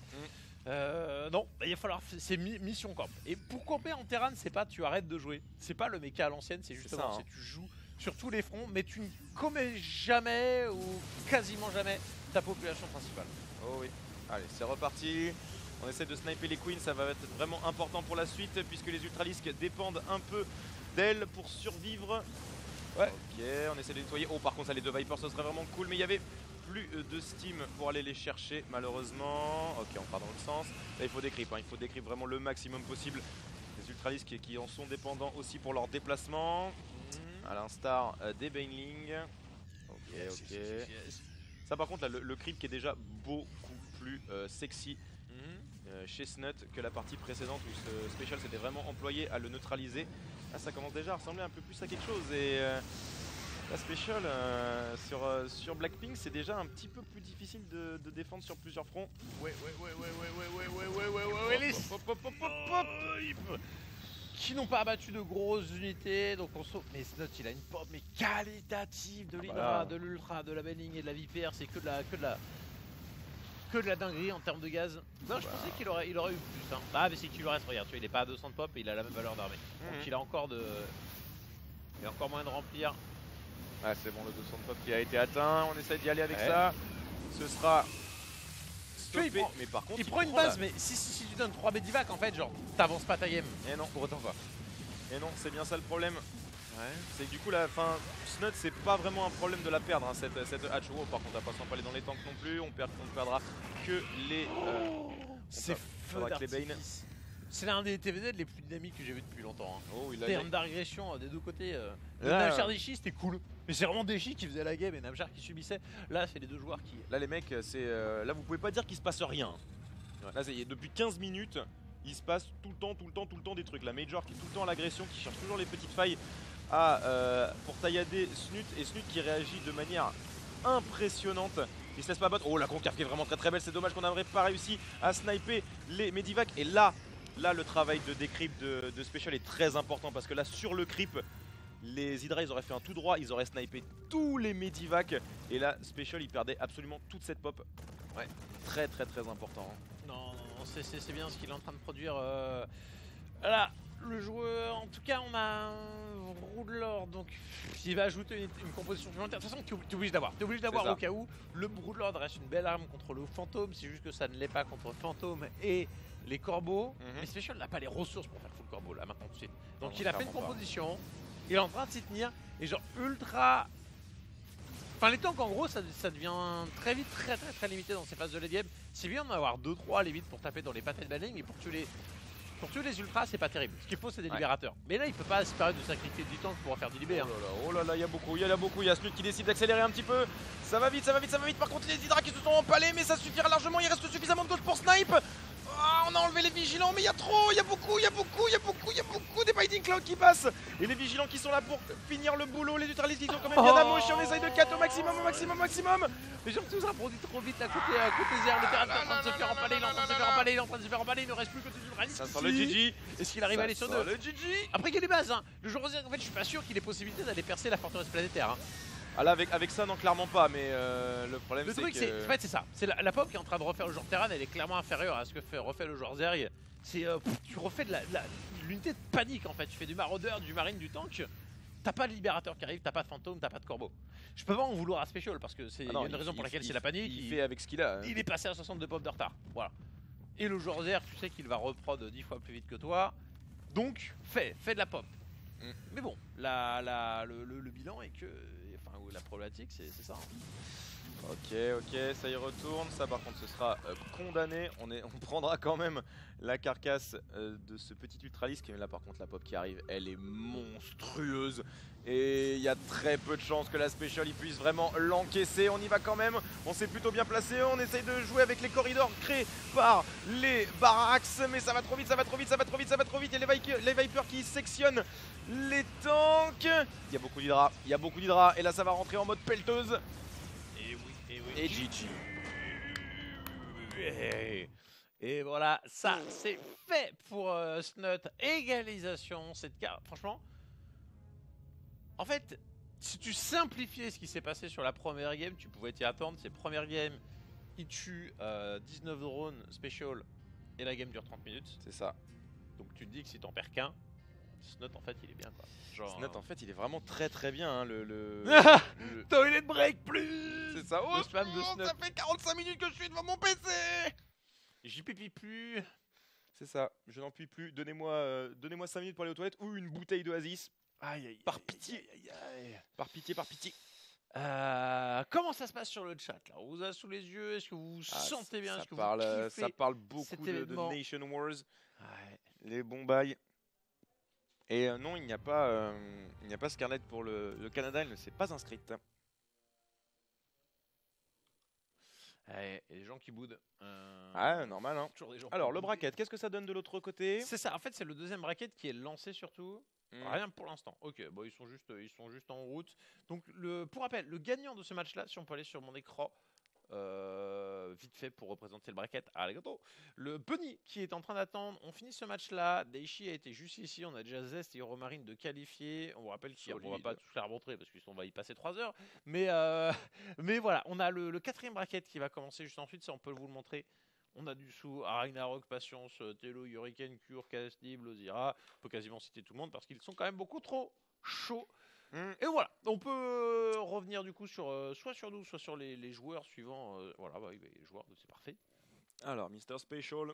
Non, il va falloir, c'est mission camp. Et pour camper en terrain, c'est pas tu arrêtes de jouer. C'est pas le méca à l'ancienne, c'est justement ça, hein. tu joues sur tous les fronts, mais tu ne commets jamais ou quasiment jamais ta population principale. Oh oui. Allez, c'est reparti. On essaie de sniper les queens, ça va être vraiment important pour la suite puisque les ultralisques dépendent un peu d'elles pour survivre. Ouais. Ok, on essaie de nettoyer. Oh, par contre, ça, les 2 Vipers, ce serait vraiment cool, mais il y avait plus de steam pour aller les chercher, malheureusement. Ok, on part dans l'autre sens. Là, il faut des creeps, hein. Il faut des creeps vraiment le maximum possible. Les ultralisques qui en sont dépendants aussi pour leur déplacement, à l'instar des Baneling. Ok, ok. Ça, par contre, là, le creep qui est déjà beaucoup plus sexy chez Snut que la partie précédente où ce Special s'était vraiment employé à le neutraliser. Là, ça commence déjà à ressembler un peu plus à quelque chose. Et la Special sur Blackpink, c'est déjà un petit peu plus difficile de défendre sur plusieurs fronts. Ouais. Qui n'ont pas abattu de grosses unités, donc on sauve. Mais Snut, il a une pop mais qualitative de l'Hydra, de l'Ultra, de la Baneling et de la Viper. C'est que de la dinguerie en termes de gaz. Non, je pensais qu'il aurait eu plus. Hein. Ah, mais c'est qu'il lui reste, regarde, tu vois, il est pas à 200 de pop et il a la même valeur d'armée. Donc il a encore moyen de remplir. Ah, c'est bon, le 200 de pop qui a été atteint. On essaie d'y aller avec ça. Ce sera stoppé, mais par contre, il prend une base, mais si tu donnes 3 Medivac, en fait, genre, t'avances pas ta game. Et non, Pour autant quoi. Et non, c'est bien ça le problème. Ouais. C'est que du coup, la fin, Snut, c'est pas vraiment un problème de la perdre, hein, cette hatch. Oh, par contre, on va pas s'empaler dans les tanks non plus. On perdra que les. C'est feu les Bane. d'artifice. C'est l'un des TVZ les plus dynamiques que j'ai vu depuis longtemps. Hein. Oh, En termes d'agression des deux côtés. Le Là, Namjar Deshi c'était cool. Mais c'est vraiment Deshi qui faisait la game et Namjar qui subissait. Là, c'est les deux joueurs qui. Là, les mecs, c'est. Là, vous pouvez pas dire qu'il se passe rien. Là, depuis 15 minutes, il se passe tout le temps des trucs. La Major qui est tout le temps à l'agression, qui cherche toujours les petites failles pour taillader Snut. Et Snut qui réagit de manière impressionnante. Il se laisse pas battre. Oh, la concave qui est vraiment très belle. C'est dommage qu'on n'aurait pas réussi à sniper les Medivac. Et là, le travail de décrypt de Special est très important parce que là, sur le creep, les Hydra, ils auraient fait un tout droit, ils auraient snipé tous les Medivac. Et là, Special, il perdait absolument toute cette pop. Ouais, très important. Non, c'est bien ce qu'il est en train de produire. Voilà, le joueur. En tout cas, on a un Broodlord, donc il va ajouter une composition supplémentaire. De toute façon, tu es obligé d'avoir. Tu es obligé d'avoir au cas où. Le Broodlord reste une belle arme contre le fantôme. C'est juste que ça ne l'est pas contre le fantôme et les corbeaux. Mais Special n'a pas les ressources pour faire full corbeau là maintenant tout de suite. Donc non, il a fait une composition. Il est en train de s'y tenir. Et genre ultra. Enfin, les tanks en gros, ça devient très vite très limité dans ces phases de late game. C'est bien d'en avoir 2-3 à vite pour taper dans les patates de Baneling, mais pour tuer les ultras, c'est pas terrible. Ce qu'il faut, c'est des libérateurs. Mais là, il peut pas se permettre de sacrifier du tank pour faire du libé. Oh là là, il y a beaucoup. Il y a Snut qui décide d'accélérer un petit peu. Ça va vite. Par contre, les Hydra qui se sont empalés, mais ça suffira largement. Il reste suffisamment de gauche pour snipe. Ah, on a enlevé les vigilants, mais il y a trop, il y a beaucoup des Biting Cloud qui passent. Et les vigilants qui sont là pour finir le boulot, les neutralistes qui sont quand même bien amochés, on essaye de 4 au maximum. Les gens tous ça produit trop vite à côté Zer, le terrain est en train de se faire empaler, il ne reste plus que des neutralistes. Ça sent le GG. Est-ce qu'il arrive à aller sur deux? Le GG. Après il y a des bases, hein. Le joueur Zer, en fait je suis pas sûr qu'il ait possibilité d'aller percer la forteresse planétaire. Hein. Ah là avec ça non clairement pas, mais le problème le c'est truc que... en fait c'est ça, c'est la pop qui est en train de refaire le joueur Terran, elle est clairement inférieure à ce que refait le joueur Zerg. C'est tu refais de l'unité de panique en fait, tu fais du maraudeur, du marine, du tank. T'as pas de libérateur qui arrive, t'as pas de fantôme, t'as pas de corbeau. Je peux pas en vouloir à Special parce que c'est une raison pour laquelle c'est la panique. Il fait avec ce qu'il a. Il est passé à 62 pop de retard, voilà. Et le joueur Zerg, tu sais qu'il va reprod 10 fois plus vite que toi. Donc fais de la pop. Mais bon, le bilan est que... Enfin, la problématique, c'est ça. Ok, ça y retourne. Ça par contre ce sera condamné. On prendra quand même la carcasse de ce petit ultralisque. Mais là par contre la pop qui arrive, elle est monstrueuse. Et il y a très peu de chances que la special il puisse vraiment l'encaisser. On y va quand même, on s'est plutôt bien placé. On essaye de jouer avec les corridors créés par les Barracks. Mais ça va trop vite, ça va trop vite. Il y a les Vipers qui sectionnent les tanks. Il y a beaucoup d'hydra, et là ça va rentrer en mode pelleteuse. Et GG. Et voilà, ça c'est fait pour Snut. Égalisation, cette carte. Franchement, en fait, si tu simplifiais ce qui s'est passé sur la première game, tu pouvais t'y attendre. C'est première game, il tue 19 drones special et la game dure 30 minutes. C'est ça. Donc tu te dis que si t'en perds qu'un, Snut en fait il est bien quoi. Genre, Snut en fait il est vraiment très bien hein, le Toilet break plus. C'est ça. Le spam de Snut. Ça fait 45 minutes que je suis devant mon PC. J'y pipi plus. C'est ça, je n'en puis plus. Donnez-moi 5 minutes pour aller aux toilettes ou une bouteille d'Oasis. Par pitié. Par pitié. Comment ça se passe sur le chat là? On vous a sous les yeux, est-ce que vous sentez bien? Est-ce que vous kiffez ça parle beaucoup cet de événement? Nation Wars, Ouais. les bons bails. Et non, il n'y a pas Scarlet pour le Canada, elle ne s'est pas inscrite. Et les gens qui boudent. Normal hein. Toujours des gens Alors qui le boudent. bracket, qu'est-ce que ça donne de l'autre côté? C'est ça, en fait c'est le deuxième bracket qui est lancé surtout. Mm. Rien pour l'instant. Ok, bon ils sont juste en route. Donc pour rappel, le gagnant de ce match-là, si on peut aller sur mon écran, vite fait pour représenter le bracket. Allez, gâteau. Le Bunny qui est en train d'attendre. On finit ce match-là. Daichi a été juste ici. On a déjà Zest et Euromarine de qualifier. On vous rappelle qu'on va pas tous les remontrer parce qu'on va y passer 3 heures. Mais voilà, on a le quatrième bracket qui va commencer juste ensuite. Ça, on peut vous le montrer. On a du sous, Ragnarok, Patience, Telo, Hurricane, Cure, Casli, Blozira. On peut quasiment citer tout le monde parce qu'ils sont quand même beaucoup trop chauds. Et voilà, on peut revenir du coup sur soit sur nous, soit sur les joueurs suivants. Voilà, les joueurs, c'est parfait. Alors, Mr. Special,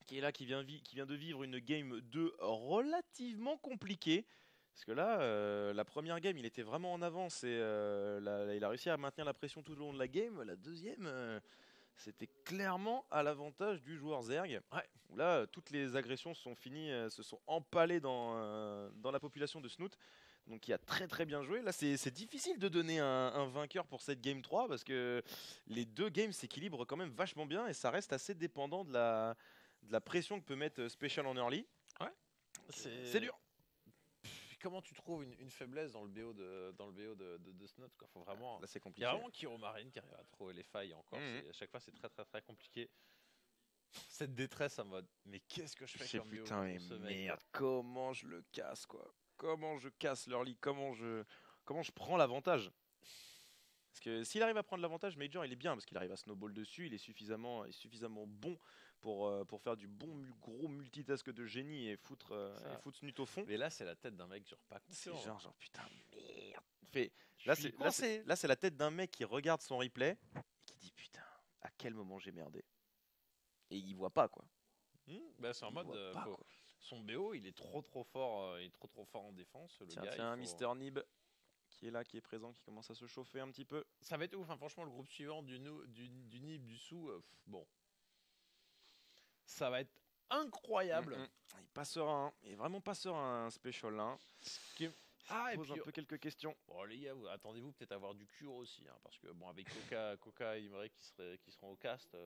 qui est là, qui vient de vivre une game 2 relativement compliquée. Parce que là, la première game, il était vraiment en avance et il a réussi à maintenir la pression tout au long de la game. La deuxième, c'était clairement à l'avantage du joueur Zerg. Ouais. Où là, toutes les agressions se sont empalées dans la population de Snoot. Donc il a très bien joué. Là c'est difficile de donner un vainqueur pour cette game 3 parce que les deux games s'équilibrent quand même vachement bien et ça reste assez dépendant de la pression que peut mettre Special en early. Ouais. C'est dur. Comment tu trouves une faiblesse dans le BO de Snot quoi? Faut vraiment. Là c'est Il y compliqué. a vraiment Kiro Marine qui arrive à trouver les failles encore. À chaque fois c'est très compliqué. Cette détresse en mode mais qu'est-ce que je fais comme BO putain mais ce mec, merde, comment je le casse quoi. Comment je casse l'early, comment je prends l'avantage. Parce que s'il arrive à prendre l'avantage, Major il est bien parce qu'il arrive à snowball dessus, il est suffisamment bon pour faire du gros multitask de génie et foutre Snut au fond. Mais là c'est la tête d'un mec genre pas C'est confiant. genre putain merde. Là c'est la tête d'un mec qui regarde son replay et qui dit putain à quel moment j'ai merdé. Et il voit pas quoi. C'est en mode son BO il est trop fort, il est trop fort en défense. Le gars, tiens, Mister Nib qui est là, qui est présent, qui commence à se chauffer un petit peu. Ça va être ouf, hein. Franchement le groupe suivant du Nib, du Sou, bon. Ça va être incroyable. Il est pas serein, il est vraiment pas serein, Special. Hein. Et pose puis, un peu quelques questions. Bon les gars, attendez-vous peut-être à avoir du cure aussi, hein, parce que bon avec Coca et Imre qui seront au cast,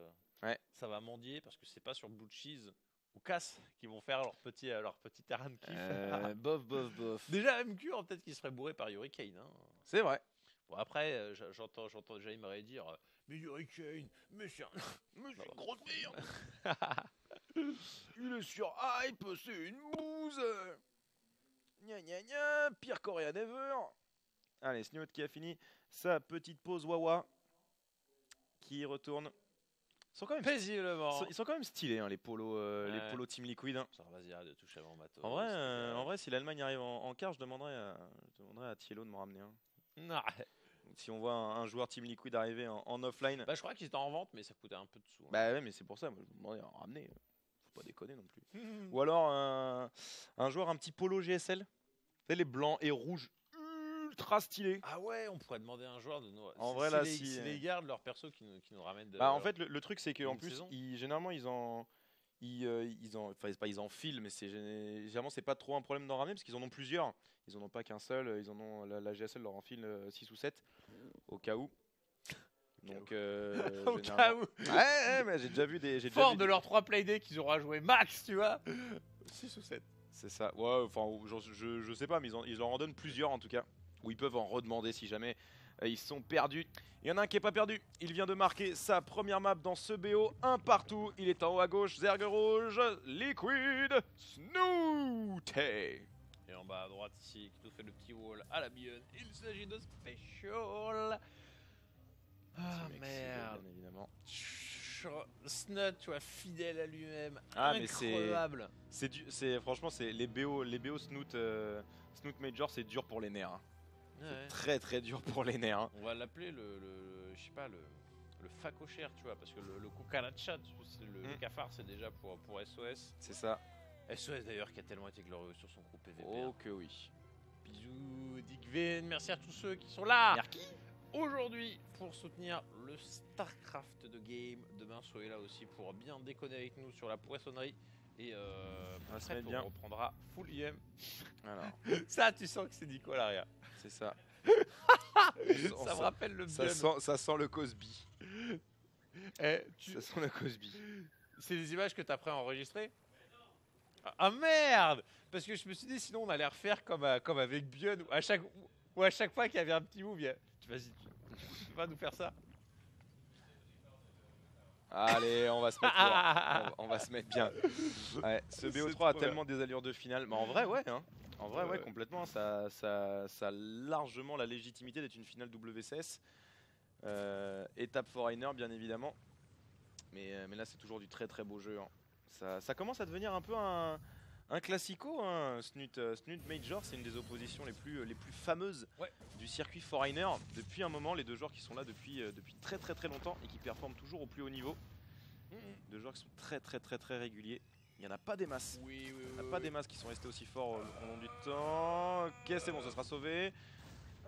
ça va mendier parce que c'est pas sur Blue Cheese ou Cass qui vont faire leur petit terrain de kiff. Bof. Déjà même cure peut-être qu'il serait bourré par Hurricane. Hein. C'est vrai. Bon après j'entends déjà Imre dire mais Hurricane, mais c'est une grosse merde. Il est sur hype, c'est une bouse. Gna, pire Korean ever. Allez, Snoot qui a fini sa petite pause Wawa. Qui retourne. Ils sont quand même paisiblement. Ils sont quand même stylés hein, les polos Team Liquid. Hein. Ça vas-y arrête de toucher avant matos. En vrai, si l'Allemagne arrive en quart, je demanderais à Thiello de m'en ramener un. Non. Si on voit un joueur Team Liquid arriver en offline. Bah je crois qu'ils étaient en vente mais ça coûtait un peu de sous. Hein. Bah ouais mais c'est pour ça, moi je me demanderais à en ramener. Faut pas déconner non plus. Ou alors un joueur un petit polo GSL. Vous savez les blancs et rouges ultra stylé. Ah ouais, on pourrait demander à un joueur de nous. En vrai, là, si si- les gardent leur perso qui nous ramènent de. Bah, en fait, le truc, c'est qu'en une plus, saison. généralement, enfin, c'est pas ils enfilent, mais généralement, c'est pas trop un problème d'en ramener parce qu'ils en ont plusieurs. Ils en ont pas qu'un seul, ils en ont, la GSL leur enfile 6 ou 7 au cas où. Donc, Au cas généralement- où. Ouais, mais j'ai déjà vu des. J'ai déjà Fort vu de des- leurs 3 playdays qu'ils auront à jouer max, tu vois. 6 ou 7. C'est ça. Ouais, enfin, je sais pas, mais ils leur en donnent plusieurs en tout cas. Où ils peuvent en redemander si jamais ils sont perdus. Il y en a un qui est pas perdu. Il vient de marquer sa première map dans ce BO. Un partout. Il est en haut à gauche. Zerg rouge. Liquid. Snooty. Et en bas à droite ici, qui nous fait le petit wall à la Bionne. Il s'agit de Special. Ah Ce mec, merde. bien évidemment. Snut, tu vois, fidèle à lui-même. Ah, mais c'est- incroyable. Franchement, c'est les BO Snoot, Snoot Major, c'est dur pour les nerfs. Hein. Ouais. Très très dur pour les nerfs. Hein. On va l'appeler je sais pas, le facochère, tu vois, parce que le cucaracha, le cafard, c'est déjà pour SOS. C'est ça. SOS d'ailleurs qui a tellement été glorieux sur son groupe PVP. Oh que oui. Bisous, Dickvin, merci à tous ceux qui sont là aujourd'hui pour soutenir le StarCraft de Game. Demain, soyez là aussi pour bien déconner avec nous sur la poissonnerie. Et va se après, mettre on bien. reprendra full IM. Alors, Ça, tu sens que c'est Nico à l'arrière. c'est ça. Ça me rappelle le Ça Bionne. ça sent le Cosby. Ça sent le Cosby. C'est des images que tu as préenregistrées. Ah merde! Parce que je me suis dit sinon on allait refaire comme avec Bionne où à chaque fois qu'il y avait un petit move, vas-y, tu peux pas nous faire ça? Allez, on va se mettre bien. On va se mettre bien. Ouais, ce C'est BO3 a trop tellement des allures de finale. Mais en vrai, ouais. Hein. En vrai, ouais, Ouais. complètement. Ça a largement la légitimité d'être une finale WCS. Étape Foreigner, bien évidemment. Mais là, c'est toujours du très très beau jeu. Hein. Ça commence à devenir un peu un classico. Hein. Snut Major, c'est une des oppositions les plus fameuses Ouais. du circuit Foreigner. Depuis un moment, les deux joueurs qui sont là depuis très très très longtemps et qui performent toujours au plus haut niveau. Deux joueurs qui sont très réguliers. Il n'y en a pas des masses. Oui, Il n'y en a pas des masses qui sont restés aussi forts au long du temps. Ok, c'est bon, ça sera sauvé.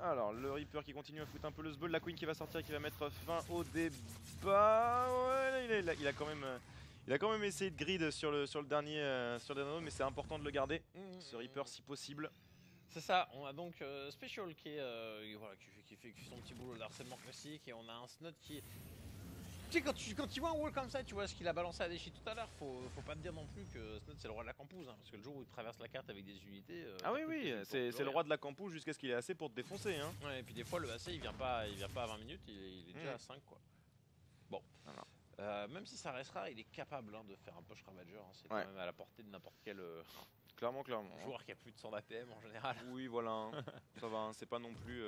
Alors, le Reaper qui continue à foutre un peu le sbeul. La Queen qui va sortir et qui va mettre fin au débat. Ouais, il a quand même essayé de grid sur le dernier anneau, mais c'est important de le garder. Ce Reaper si possible. C'est ça, on a donc Special qui fait son petit boulot d'harcèlement classique et on a un Snut qui... Tu sais, quand tu vois un wall comme ça, tu vois ce qu'il a balancé à Deshi tout à l'heure, faut pas te dire non plus que Snut c'est le roi de la campouse, hein, parce que le jour où il traverse la carte avec des unités... Ah oui, c'est le roi de la campou jusqu'à ce qu'il ait assez pour te défoncer. Hein. Ouais, et puis des fois le AC il vient pas à 20 minutes, il est déjà à 5 quoi. Bon, Voilà. même si ça restera, il est capable hein, de faire un push Ravager, hein, c'est Ouais. quand même à la portée de n'importe quel Clairement. joueur qui a plus de 100 APM en général. Oui, voilà. Hein. Ça va, hein, c'est pas non plus...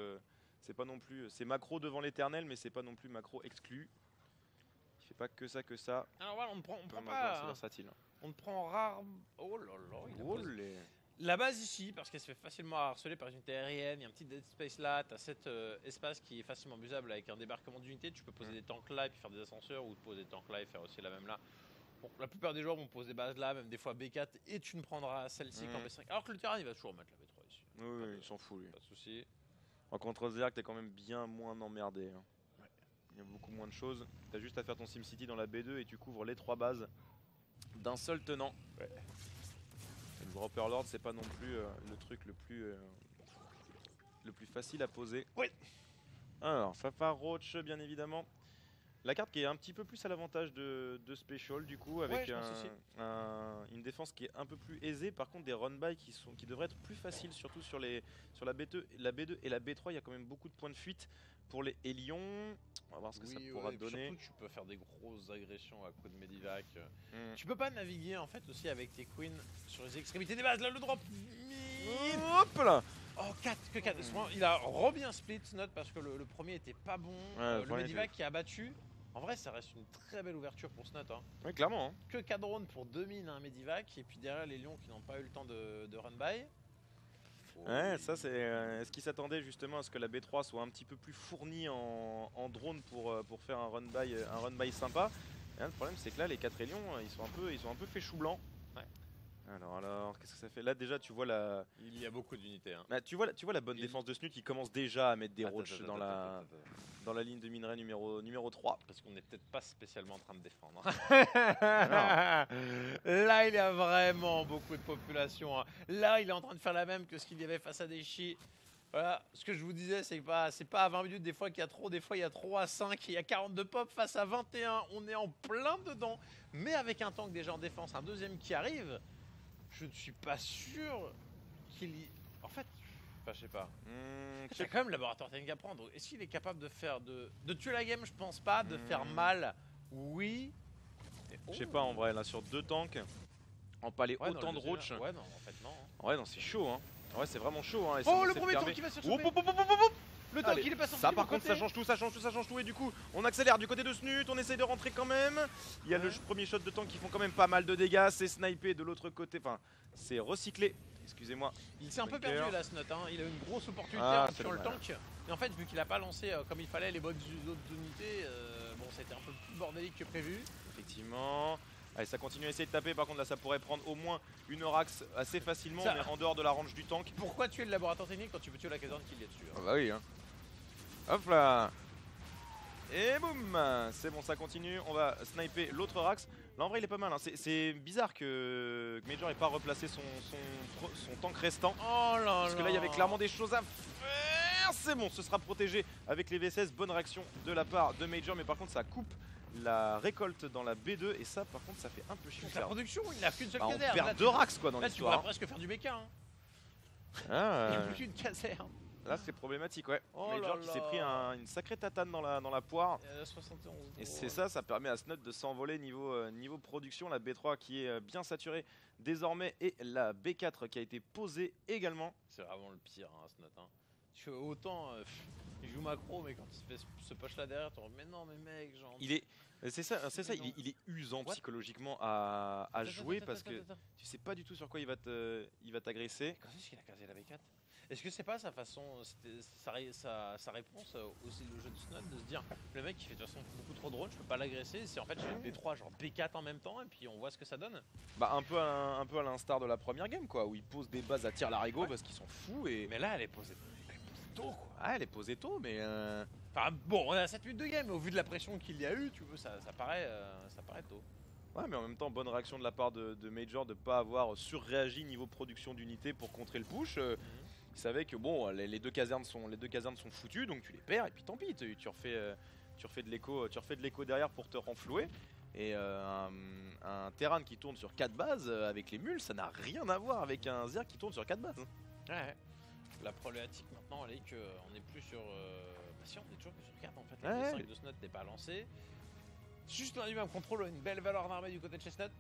c'est macro devant l'éternel, mais c'est pas non plus macro exclu. Il fait pas que ça. Alors voilà, on prend C'est pas... versatile. On prend rare... Oh là là, il a Oh, posé- La base ici, parce qu'elle se fait facilement harceler par une unité aérienne, il y a un petit dead space là, tu as cet espace qui est facilement busable avec un débarquement d'unités, tu peux poser des tanks là et puis faire des ascenseurs, ou te poser des tanks là et faire aussi la même là. Bon, la plupart des joueurs vont poser des bases là, même des fois B4, et tu ne prendras celle-ci qu'en B5. Alors que le terrain il va toujours mettre la B3 ici. Oui, il s'en fout lui. Pas de soucis. En contre Zerg, t'es quand même bien moins emmerdé. Hein. Il y a beaucoup moins de choses. T'as juste à faire ton SimCity dans la B2 et tu couvres les 3 bases d'un seul tenant. Ouais. Le Dropper Lord, c'est pas non plus le truc le plus facile à poser. Oui. Alors, Fafa Roach, bien évidemment. La carte qui est un petit peu plus à l'avantage de Special, du coup, avec je pense aussi. une défense qui est un peu plus aisée. Par contre, des run-by qui devraient être plus faciles, surtout sur la B2 et la B3. Il y a quand même beaucoup de points de fuite pour les Hélions. On va voir ce que ça pourra et puis donner. surtout, tu peux faire des grosses agressions à coup de Medivac. Mm. Tu peux pas naviguer en fait aussi avec tes queens sur les extrémités des bases. Là, le drop. Hop là. Oh, 4. Il a re-bien split Snut parce que le premier était pas bon. Ouais, Le Medivac qui a battu. En vrai, ça reste une très belle ouverture pour Snut. Hein. Oui, clairement. Hein. Que 4 drones pour 2000 un Medivac. Et puis derrière les lions qui n'ont pas eu le temps de run by. Ouais, ça c'est. Est-ce qu'il s'attendait justement à ce que la B3 soit un petit peu plus fournie en drone pour faire un run by sympa. Et là, le problème c'est que là les 4 Hélions ils sont un peu fait chou blanc. Ouais. Alors, qu'est-ce que ça fait? Là déjà tu vois la, Il y a beaucoup d'unités. Hein. bah, tu vois la bonne Il- défense de Snut qui commence déjà à mettre des Attends, roaches attends, dans attends, la, attends, attends. dans la ligne de minerai numéro 3. Parce qu'on n'est peut-être pas spécialement en train de défendre. Là, il y a vraiment beaucoup de population. Hein. Là, il est en train de faire la même que ce qu'il y avait face à Deshi. Voilà, ce que je vous disais, c'est pas à 20 minutes, des fois qu'il y a trop, des fois il y a 3 à 5, il y a 42 pop face à 21, on est en plein dedans. Mais avec un tank déjà en défense, un deuxième qui arrive, je ne suis pas sûr qu'il y... En fait, enfin, je sais pas. Il y a quand même le laboratoire technique à prendre. Est-ce qu'il est capable de faire de tuer la game? Je pense pas. De faire mal, oui. Je sais pas en vrai, là sur 2 tanks, empaler Ouais, non, autant le de deuxième- roaches. Ouais, non, en fait, non. Ouais, non, c'est chaud, hein. Ouais, c'est vraiment chaud, hein. Et Oh, ça le te premier permet- tank qui va se Hop, surchauffer. hop, hop, hop, hop, hop. Le tank, Allez, il est pas sorti ça du par bon contre côté. ça change tout, ça change tout et du coup on accélère du côté de Snut, on essaye de rentrer quand même. Il y a le premier shot de tank qui font quand même pas mal de dégâts, c'est snipé de l'autre côté, enfin c'est recyclé, excusez-moi. Il s'est un peu Bunker. perdu là, ce note. Hein. Il a eu une grosse opportunité Ah, en c'est tuant le dommage. tank. Et en fait, vu qu'il a pas lancé comme il fallait les bonnes autres unités, bon, c'était un peu plus bordélique que prévu. Effectivement. Allez, ça continue à essayer de taper, par contre là ça pourrait prendre au moins une Rax assez facilement, Ça- on est en dehors de la range du tank. Pourquoi tuer le laboratoire technique quand tu peux tuer la caserne qu'il y a dessus hein. Ah bah oui hein. Hop là. Et boum. C'est bon, ça continue, on va sniper l'autre Rax. Là en vrai il est pas mal, hein. C'est bizarre que Major ait pas replacé son tank restant. Oh là Parce que là il y avait clairement des choses à faire. C'est bon, ce sera protégé avec les VSS. Bonne réaction de la part de Major, mais par contre ça coupe la récolte dans la B2 et ça par contre ça fait un peu chiant. Donc la production, il n'a qu'une seule Bah, on caserne. perd Là, 2 Rax quoi dans là, tu pourrais l'histoire. presque faire du méca. Hein. Ah, Il n'y a plus qu'une caserne. là c'est problématique ouais. Oh Major là qui s'est là. pris une sacrée tatane dans la poire. 71. Et c'est ça permet à Snut de s'envoler niveau production. La B3 qui est bien saturée désormais et la B4 qui a été posée également. C'est vraiment le pire, hein, ce note. Hein. Parce que autant il joue macro, mais quand il se fait ce push là derrière, tu dis mais non, mais mec, genre. C'est ça, Mais non. il est usant What psychologiquement à Attends, jouer attends, parce attends, que attends. tu sais pas du tout sur quoi il va t'agresser. Quand est-ce qu'il a casé la B4? Est-ce que c'est pas sa façon, sa réponse aussi le jeu de Snot de se dire le mec il fait de toute façon beaucoup trop de drones, je peux pas l'agresser, c'est en fait j'ai le B3 genre B4 en même temps et puis on voit ce que ça donne. Bah un peu à l'instar de la première game quoi, où il pose des bases à tir larigot parce qu'ils sont fous et. Mais là elle est posée tôt quoi. Ah elle est posée tôt mais. Enfin bon, on est à 7 minutes de game, mais au vu de la pression qu'il y a eu, tu vois, ça paraît tôt. Ouais mais en même temps bonne réaction de la part de Major de pas avoir surréagi niveau production d'unités pour contrer le push. Il savait que bon les deux casernes sont foutues donc tu les perds et puis tant pis tu refais de l'écho derrière pour te renflouer. Et un Terran qui tourne sur 4 bases avec les mules ça n'a rien à voir avec un Zerg qui tourne sur 4 bases. Ouais. La problématique maintenant elle est qu'on est plus sur. Bah si on est toujours plus sur 4 en fait, Ouais. le 5 de Snot n'est pas lancé. Juste l'un du même contrôle a une belle valeur d'armée du côté de Chestnut.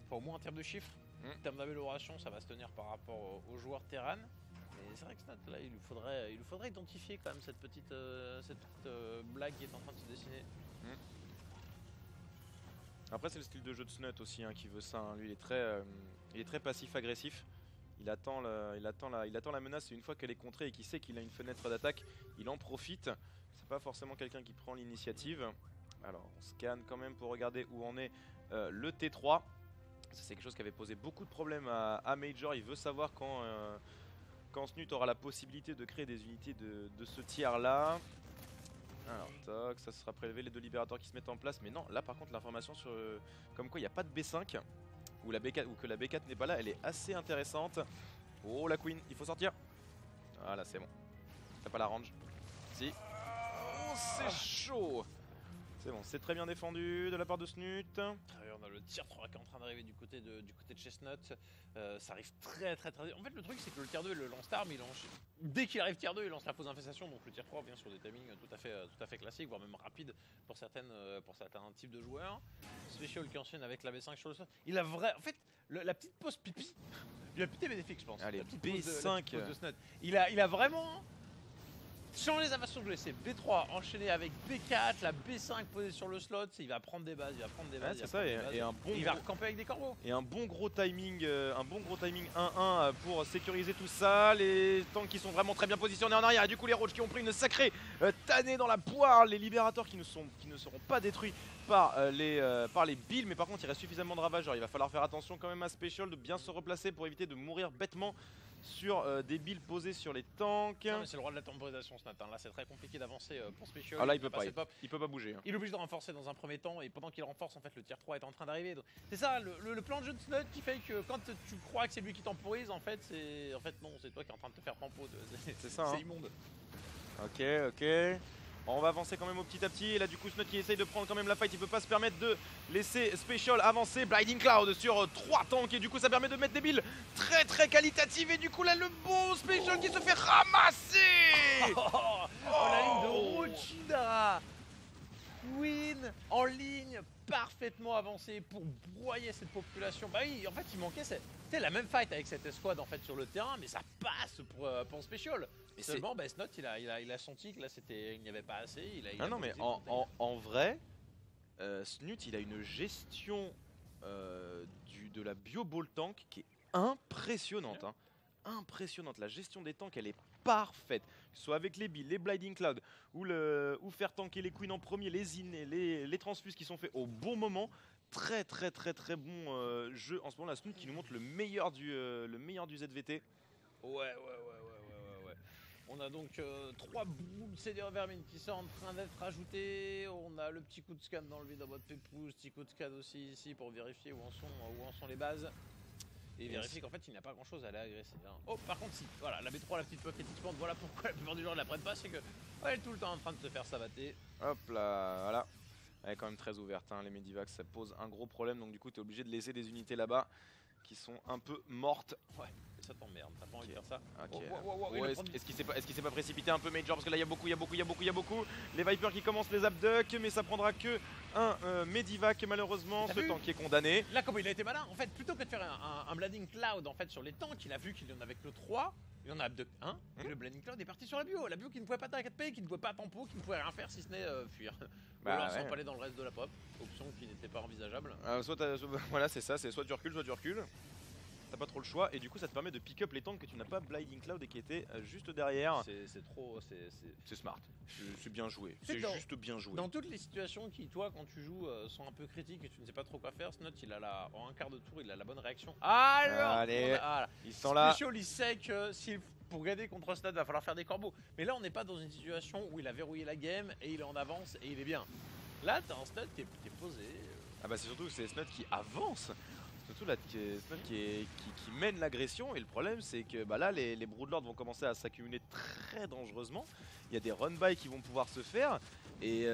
Enfin au moins en termes de chiffres. En termes d'amélioration ça va se tenir par rapport aux joueurs Terran. Mais c'est vrai que Snot là il lui faudrait identifier quand même cette petite blague qui est en train de se dessiner. Après c'est le style de jeu de Snut aussi hein, qui veut ça. Hein. Lui il est très passif-agressif. Il attend la menace et une fois qu'elle est contrée et qu'il sait qu'il a une fenêtre d'attaque, il en profite. C'est pas forcément quelqu'un qui prend l'initiative. Alors on scanne quand même pour regarder où en est le T3. C'est quelque chose qui avait posé beaucoup de problèmes à Major. Il veut savoir quand Snut aura la possibilité de créer des unités de ce tiers là. Alors toc, ça sera prélevé, les deux libérateurs qui se mettent en place. Mais non, là par contre l'information sur comme quoi il n'y a pas de B5 ou que la B4 n'est pas là, elle est assez intéressante. Oh la Queen, il faut sortir. Voilà c'est bon. T'as pas la range. Si. Oh c'est chaud. C'est bon, c'est très bien défendu de la part de Snut. Très bien, on a le tier 3 qui est en train d'arriver du côté de Chestnut. Ça arrive très vite. En fait le truc c'est que le tier 2 le lance tard mais dès qu'il arrive tier 2 il lance la pause d'infestation. Donc le tier 3 vient sur des timings tout à fait classiques, voire même rapides pour certains types de joueurs. Special qui enchaîne avec la B5 sur le sol. Il a en fait la petite pause pipi il a plutôt bénéfique je pense. Allez, La petite pause B5. la petite pause de Snut. Il a vraiment changer sa façon de jouer. C'est B3 enchaîné avec B4, la B5 posée sur le slot. Il va prendre des bases, il va prendre des bases. Ouais, c'est ça, et un bon il va recamper avec des corbeaux. Et un bon gros timing 1-1 pour sécuriser tout ça. Les tanks qui sont vraiment très bien positionnés en arrière. Et du coup les Roach qui ont pris une sacrée tannée dans la poire. Les libérateurs qui ne seront pas détruits par les billes. Mais par contre il reste suffisamment de ravageurs. Il va falloir faire attention quand même à Special de bien se replacer pour éviter de mourir bêtement sur des billes posées sur les tanks. Non, mais c'est le roi de la temporisation ce matin. Là c'est très compliqué d'avancer pour Special. Ah là il peut pas bouger. Il est obligé de renforcer dans un premier temps, et pendant qu'il renforce, en fait, le tier 3 est en train d'arriver. C'est ça, le plan de jeu de Snut qui fait que quand tu crois que c'est lui qui temporise, en fait non, c'est toi qui es en train de te faire pampo. C'est ça. C'est immonde. Ok. On va avancer quand même au petit à petit. Et là du coup Snut qui essaye de prendre quand même la fight. Il peut pas se permettre de laisser Special avancer. Blinding Cloud sur 3 tanks. Et du coup ça permet de mettre des billes très très qualitatives. Et du coup là le bon Special qui se fait ramasser. La ligne de Rochidara. Win en ligne, parfaitement avancé pour broyer cette population. Bah oui, en fait il manquait c'était la même fight avec cette escouade en fait sur le terrain, mais ça passe pour Special. Et seulement Snot il a senti que là il n'y avait pas assez. Non mais en vrai, Snut il a une gestion de la bio-ball tank qui est impressionnante. Impressionnante, la gestion des tanks elle est parfaite, que ce soit avec les billes, les Blinding Cloud ou faire tanker les queens en premier, les transfuses qui sont faits au bon moment. Très bon jeu en ce moment. La Snut qui nous montre le meilleur du ZVT. Ouais. On a donc 3 booms CDR Vermine qui sont en train d'être ajoutés. On a le petit coup de scan dans le vide en mode pépouze, petit coup de scan aussi ici pour vérifier où en sont les bases. Et vérifier qu'en fait il n'y a pas grand chose à aller agresser. Oh par contre si, voilà, la B3 la petite pocket équipante, voilà pourquoi la plupart du gens ne la prennent pas, c'est que elle est tout le temps en train de se faire savater. Hop là, voilà. Elle est quand même très ouverte, les Medivacs ça pose un gros problème, donc du coup tu es obligé de laisser des unités là-bas qui sont un peu mortes. Ouais, ça t'emmerde, t'as pas envie de faire ça. Ok. Est-ce qu'il s'est pas précipité un peu Major, parce que là il y a beaucoup. Les Vipers qui commencent les abducts, mais ça prendra que un Medivac malheureusement, ce tank qui est condamné. Là comme il a été malin, en fait plutôt que de faire un Blinding Cloud en fait sur les tanks, il a vu qu'il y en avait que le 3, il en a abduct 1, et le Blinding Cloud est parti sur la bio qui ne pouvait pas attaquer 4P, qui ne pouvait pas tempo, qui ne pouvait rien faire si ce n'est fuir. Ou alors s'empaler dans le reste de la pop, option qui n'était pas envisageable. Voilà c'est ça, c'est soit tu recules. T'as pas trop le choix et du coup ça te permet de pick up les tanks que tu n'as pas Blinding Cloud et qui étaient juste derrière. C'est smart, c'est bien joué, c'est juste bien joué. Dans toutes les situations qui, toi, quand tu joues, sont un peu critiques et tu ne sais pas trop quoi faire, Snot il a en un quart de tour, il a la bonne réaction. Alors allez, ils sont là. Special il sait que pour gagner contre Snot, va falloir faire des corbeaux. Mais là on n'est pas dans une situation où il a verrouillé la game et il est en avance et il est bien. Là t'as un Snot qui est posé. Ah bah c'est surtout que c'est Snot qui avance. Surtout là, Snut qui mène l'agression, et le problème c'est que là les Broodlords vont commencer à s'accumuler très dangereusement. Il y a des run-by qui vont pouvoir se faire et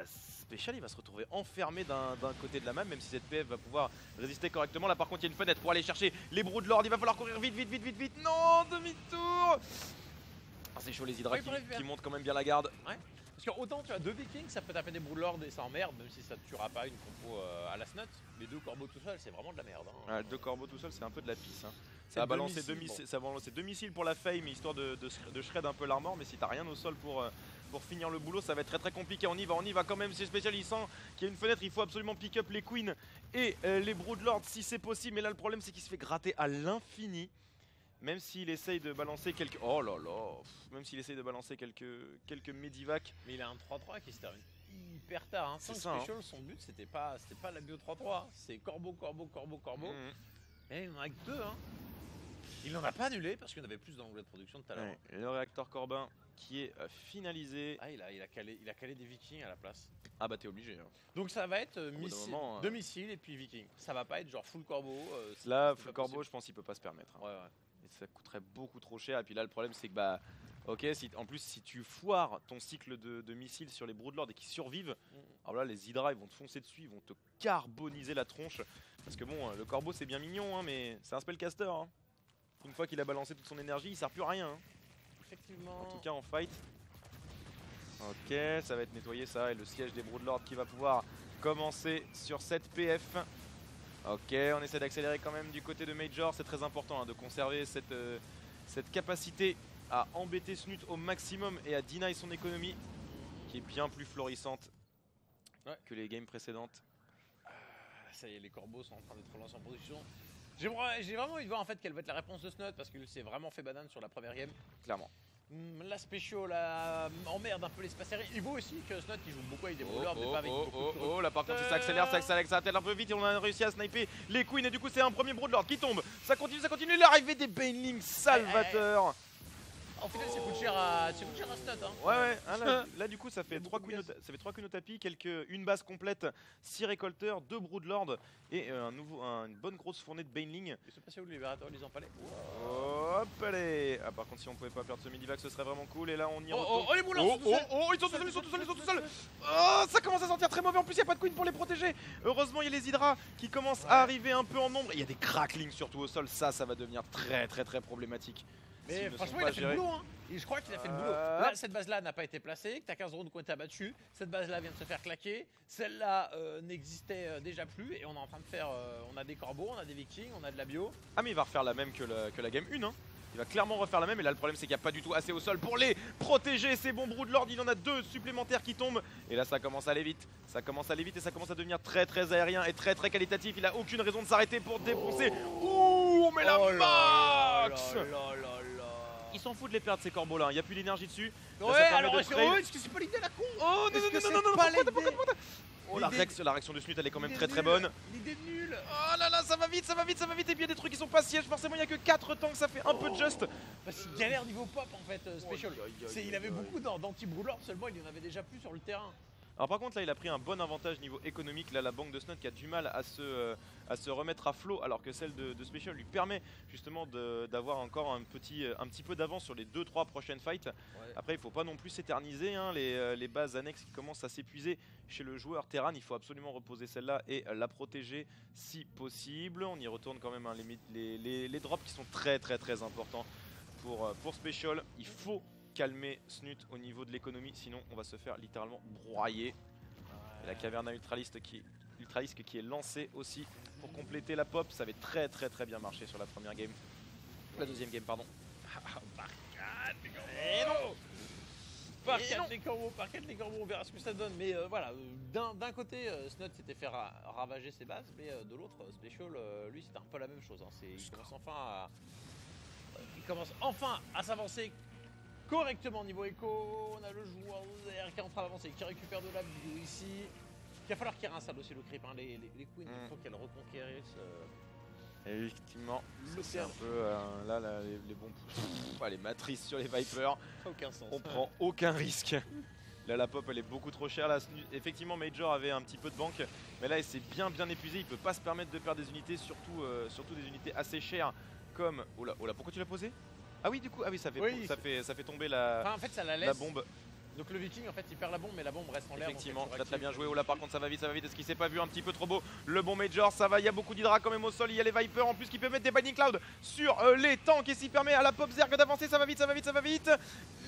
Special il va se retrouver enfermé d'un côté de la map, même si cette PF va pouvoir résister correctement. Là par contre il y a une fenêtre pour aller chercher les Broodlords, il va falloir courir vite. Non, demi-tour. C'est chaud les Hydra qui montent quand même bien la garde. Ouais. Parce que autant tu as 2 Vikings, ça peut taper des Broodlords et ça emmerde, même si ça ne tuera pas une compo à la Snut. Mais 2 corbeaux tout seul, c'est vraiment de la merde. 2 corbeaux tout seul, c'est un peu de la pisse. Ça a balancé 2 missiles pour la Fame, histoire de shred un peu l'armor. Mais si t'as rien au sol pour finir le boulot, ça va être très compliqué. On y va quand même, c'est Special, il sent qu'il y a une fenêtre, il faut absolument pick up les Queens et les Broodlords si c'est possible. Mais là le problème c'est qu'il se fait gratter à l'infini. Même s'il essaye de balancer quelques... Oh là là. Même s'il essaye de balancer quelques Medivacs. Mais il a un 3-3 qui se termine hyper tard. C'est ça. Special, son but c'était pas la bio 3-3. C'est corbeau. Et il en a que 2. Il n'en a pas annulé parce qu'il y en avait plus dans l'onglet de production tout à l'heure. Le réacteur Corbin qui est finalisé. Ah, il a calé des Vikings à la place. Ah bah t'es obligé. Donc ça va être 2 missiles et puis Vikings. Ça va pas être genre full corbeau. Là, full corbeau, je pense qu'il peut pas se permettre. Ouais. Et ça coûterait beaucoup trop cher. Et puis là, le problème, c'est que en plus, si tu foires ton cycle de missiles sur les Broodlords et qu'ils survivent, alors là, les Hydra, ils vont te foncer dessus, ils vont te carboniser la tronche. Parce que bon, le corbeau, c'est bien mignon, mais c'est un spellcaster. Une fois qu'il a balancé toute son énergie, il sert plus à rien. Effectivement. En tout cas, en fight. Ok, ça va être nettoyé ça. Et le siège des Broodlords qui va pouvoir commencer sur cette PF. Ok, on essaie d'accélérer quand même du côté de Major, c'est très important de conserver cette capacité à embêter Snut au maximum et à deny son économie qui est bien plus florissante que les games précédentes. Ça y est, les corbeaux sont en train d'être relancés en production. J'ai vraiment envie de voir en fait quelle va être la réponse de Snut parce qu'il s'est vraiment fait banane sur la première game. Clairement. La Special emmerde un peu l'espace aérien. Il vaut aussi que Snut il joue beaucoup avec des brawlers, mais pas avec beaucoup de là par contre il s'accélère, ça attelle un peu vite et on a réussi à sniper les queens et du coup c'est un premier broodlord qui tombe. Ça continue, l'arrivée des Banelings salvateurs. En final, c'est coûte cher à Snut. Hein. Ouais, hein, là du coup ça fait 3 queens au tapis, une base complète, 6 récolteurs, 2 broodlords et une bonne grosse fournée de Baneling. Ils sont passés où le libérateur, les empalés? Hop allez. Ah par contre si on pouvait pas perdre ce midi-vac ce serait vraiment cool et là on y retourne. Les moulins ils sont tout seuls. Oh ça commence à sentir très mauvais, en plus il n'y a pas de queen pour les protéger. Heureusement il y a les hydras qui commencent à arriver un peu en nombre. Il y a des cracklings surtout au sol, ça va devenir très problématique. Mais franchement, il a fait le boulot. Hein. Et je crois qu'il a fait le boulot. Là, cette base-là n'a pas été placée. Tu as 15 rounds qui ont été abattus. Cette base-là vient de se faire claquer. Celle-là n'existait déjà plus. Et on est en train de faire. On a des corbeaux, on a des vikings, on a de la bio. Ah, mais il va refaire la même que la game 1. Hein. Il va clairement refaire la même. Et là, le problème, c'est qu'il n'y a pas du tout assez au sol pour les protéger. Ces bons broodlords, il en a 2 supplémentaires qui tombent. Et là, ça commence à aller vite. Ça commence à aller vite et ça commence à devenir très aérien et très qualitatif. Il a aucune raison de s'arrêter pour défoncer. Ouh, on met la max. Ils s'en foutent de les perdre ces corbeaux là, il n'y a plus d'énergie dessus. Ouais, alors est-ce que c'est pas l'idée la con? Oh non, pourquoi? Oh la réaction de Snut elle est quand même très bonne. L'idée nulle. Oh là là, ça va vite et puis il y a des trucs qui sont pas sièges, forcément il n'y a que 4 tanks, ça fait un peu juste. Parce qu'il galère niveau pop en fait, Special. Il avait beaucoup d'anti-broodlord, seulement il y en avait déjà plus sur le terrain. Alors par contre là il a pris un bon avantage niveau économique, là la banque de Snut qui a du mal à se remettre à flot alors que celle de Special lui permet justement d'avoir encore un petit peu d'avance sur les 2-3 prochaines fights. Ouais. Après il faut pas non plus s'éterniser, hein, les bases annexes qui commencent à s'épuiser chez le joueur Terran, il faut absolument reposer celle-là et la protéger si possible. On y retourne quand même, hein, les drops qui sont très importants pour Special, il faut calmer Snut au niveau de l'économie, sinon on va se faire littéralement broyer. Et la caverna ultraliste qui est lancée aussi pour compléter la pop, ça avait très bien marché sur la première game. La deuxième game, pardon. Par 4 les corbeaux, on verra ce que ça donne. Mais voilà, d'un côté, Snut s'était fait ravager ses bases, mais de l'autre, Special, lui c'était un peu la même chose. Hein. Il commence enfin à s'avancer correctement niveau écho. On a le joueur Zer qui est en train d'avancer, qui récupère de la bio ici. Il va falloir qu'il réinstalle aussi le creep, hein. Les queens, il faut qu'elles reconquérissent. Effectivement, c'est un peu là les bons les matrices sur les Vipers. Aucun sens. On prend aucun risque. Là la pop elle est beaucoup trop chère. Là, effectivement Major avait un petit peu de banque, mais là il s'est bien épuisé. Il peut pas se permettre de perdre des unités, surtout des unités assez chères comme. Oh là, pourquoi tu l'as posé? Ah oui, du coup, ça fait tomber la bombe. Donc le Viking en fait il perd la bombe, mais la bombe reste en l'air. Effectivement, très bien joué. Oh là par contre ça va vite. Est-ce qu'il s'est pas vu un petit peu trop beau? Le bon Major, ça va, il y a beaucoup d'Hydra quand même au sol, il y a les Vipers en plus qui peuvent mettre des Binding Cloud sur les tanks et s'y permet à la pop Zerg d'avancer, ça va vite.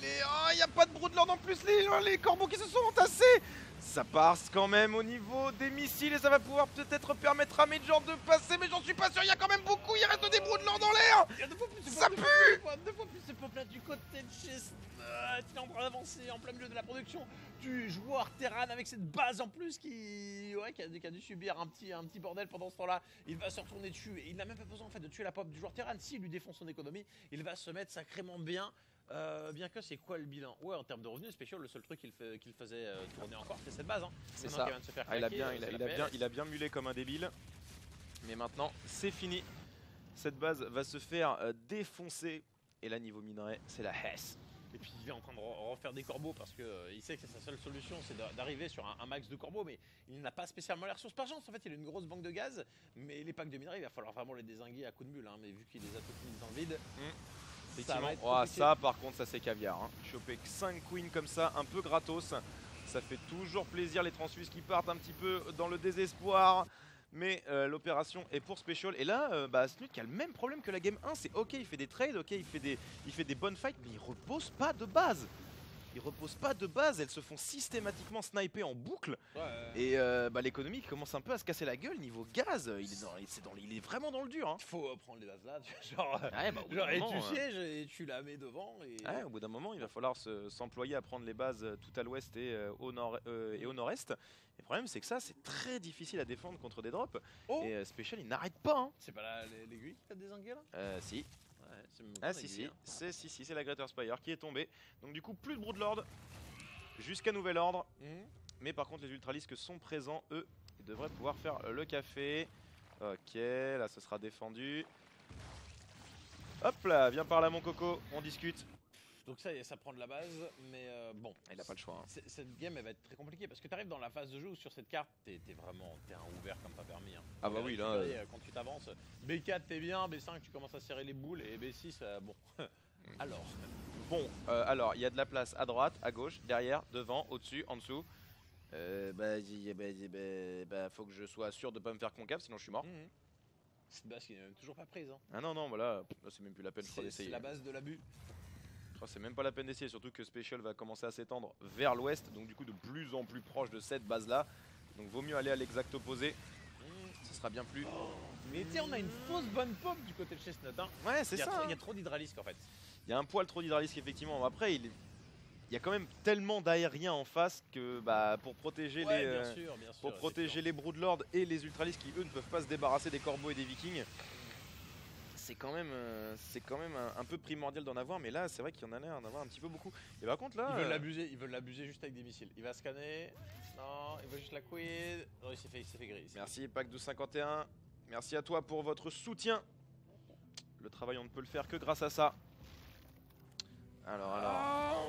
Il n'y a pas de broodlord en plus, les corbeaux qui se sont entassés. Ça passe quand même au niveau des missiles et ça va pouvoir peut-être permettre à Major de passer, mais j'en suis pas sûr, il y a quand même beaucoup, il reste des broodlords dans l'air. Ça pue. 2 fois plus de pop là du côté de chez Snut. Il est en train d'avancer en plein milieu de la production du joueur Terran avec cette base en plus qui a dû subir un petit bordel pendant ce temps-là. Il va se retourner dessus et il n'a même pas besoin en fait de tuer la pop du joueur Terran. S'il lui défonce son économie, il va se mettre sacrément bien. Bien que c'est quoi le bilan? Ouais, en termes de revenus, Special, le seul truc qu'il faisait tourner encore, c'est cette base. Hein. C'est ça. Il a bien mulé comme un débile. Mais maintenant, c'est fini. Cette base va se faire défoncer. Et là, niveau minerai, c'est la Hess. Et puis il est en train de refaire des corbeaux parce qu'il sait que c'est sa seule solution, c'est d'arriver sur un max de corbeaux, mais il n'a pas spécialement les ressources par chance. En fait, il a une grosse banque de gaz, mais les packs de minerai, il va falloir vraiment les dézinguer à coups de mule, hein, mais vu qu'il les a toutes mises dans le vide. Ça par contre ça c'est caviar, hein. Choper 5 queens comme ça, un peu gratos, ça fait toujours plaisir. Les transfuses qui partent un petit peu dans le désespoir, mais l'opération est pour Special. Et là Snut qui a le même problème que la game 1, c'est ok il fait des trades, ok il fait des bonnes fights, mais il repose pas de base. ils reposent pas de base, elles se font systématiquement sniper en boucle. Ouais. Et l'économie commence un peu à se casser la gueule niveau gaz. Il est vraiment dans le dur. Hein. Il faut prendre les bases là, genre, Ouais, bah, au bout genre d'un et moment, tu sièges et tu la mets devant. Et... ouais, au bout d'un moment, il va falloir s'employer à prendre les bases tout à l'ouest et au nord-est. Le problème, c'est que ça, c'est très difficile à défendre contre des drops. Oh, Et Special, il n'arrête pas. Hein. c'est pas l'aiguille qui a dézingué là? Si. Ouais, c'est même Ah pas si l'aiguille, si, hein. c'est la Greater Spire qui est tombée. Donc du coup plus de Broodlord jusqu'à nouvel ordre. Mais par contre les Ultralisques sont présents, eux, ils devraient pouvoir faire le café. Ok, là ce sera défendu. Hop là, viens par là mon coco, on discute. Donc ça prend de la base, mais bon. Il a pas le choix. Hein. Cette game elle va être très compliquée parce que tu arrives dans la phase de jeu où sur cette carte t'es vraiment terrain ouvert comme pas permis. Hein. Ah bah oui là. Quand tu t'avances, B4 t'es bien, B5 tu commences à serrer les boules et B6 bon. Alors. Bon, alors il y a de la place à droite, à gauche, derrière, devant, au-dessus, en dessous. Faut que je sois sûr de pas me faire concave sinon je suis mort. Cette base qui n'est même toujours pas prise. Hein. Ah non non voilà, là c'est même plus la peine je crois C'est d'essayer. la base de l'abus. C'est même pas la peine d'essayer, surtout que Special va commencer à s'étendre vers l'ouest, donc du coup de plus en plus proche de cette base là. Donc vaut mieux aller à l'exact opposé, ce sera bien plus. Mais tu sais, on a une fausse bonne pop du côté de Chestnut. Hein. Ouais, c'est ça. Il y a trop d'hydralisque en fait. Il y a un poil trop d'hydralisque effectivement. Après, il y a quand même tellement d'aériens en face que pour protéger Bien sûr, pour protéger les Broodlords et les Ultralisques qui eux ne peuvent pas se débarrasser des corbeaux et des Vikings. C'est quand même un peu primordial d'en avoir, mais là c'est vrai qu'il y en a l'air d'en avoir un petit peu beaucoup. Et par contre là, ils veulent l'abuser juste avec des missiles. Il va scanner, non, il veut juste la quid. Non, il s'est fait gris. Merci Pack 1251, merci à toi pour votre soutien. Le travail on ne peut le faire que grâce à ça. Alors.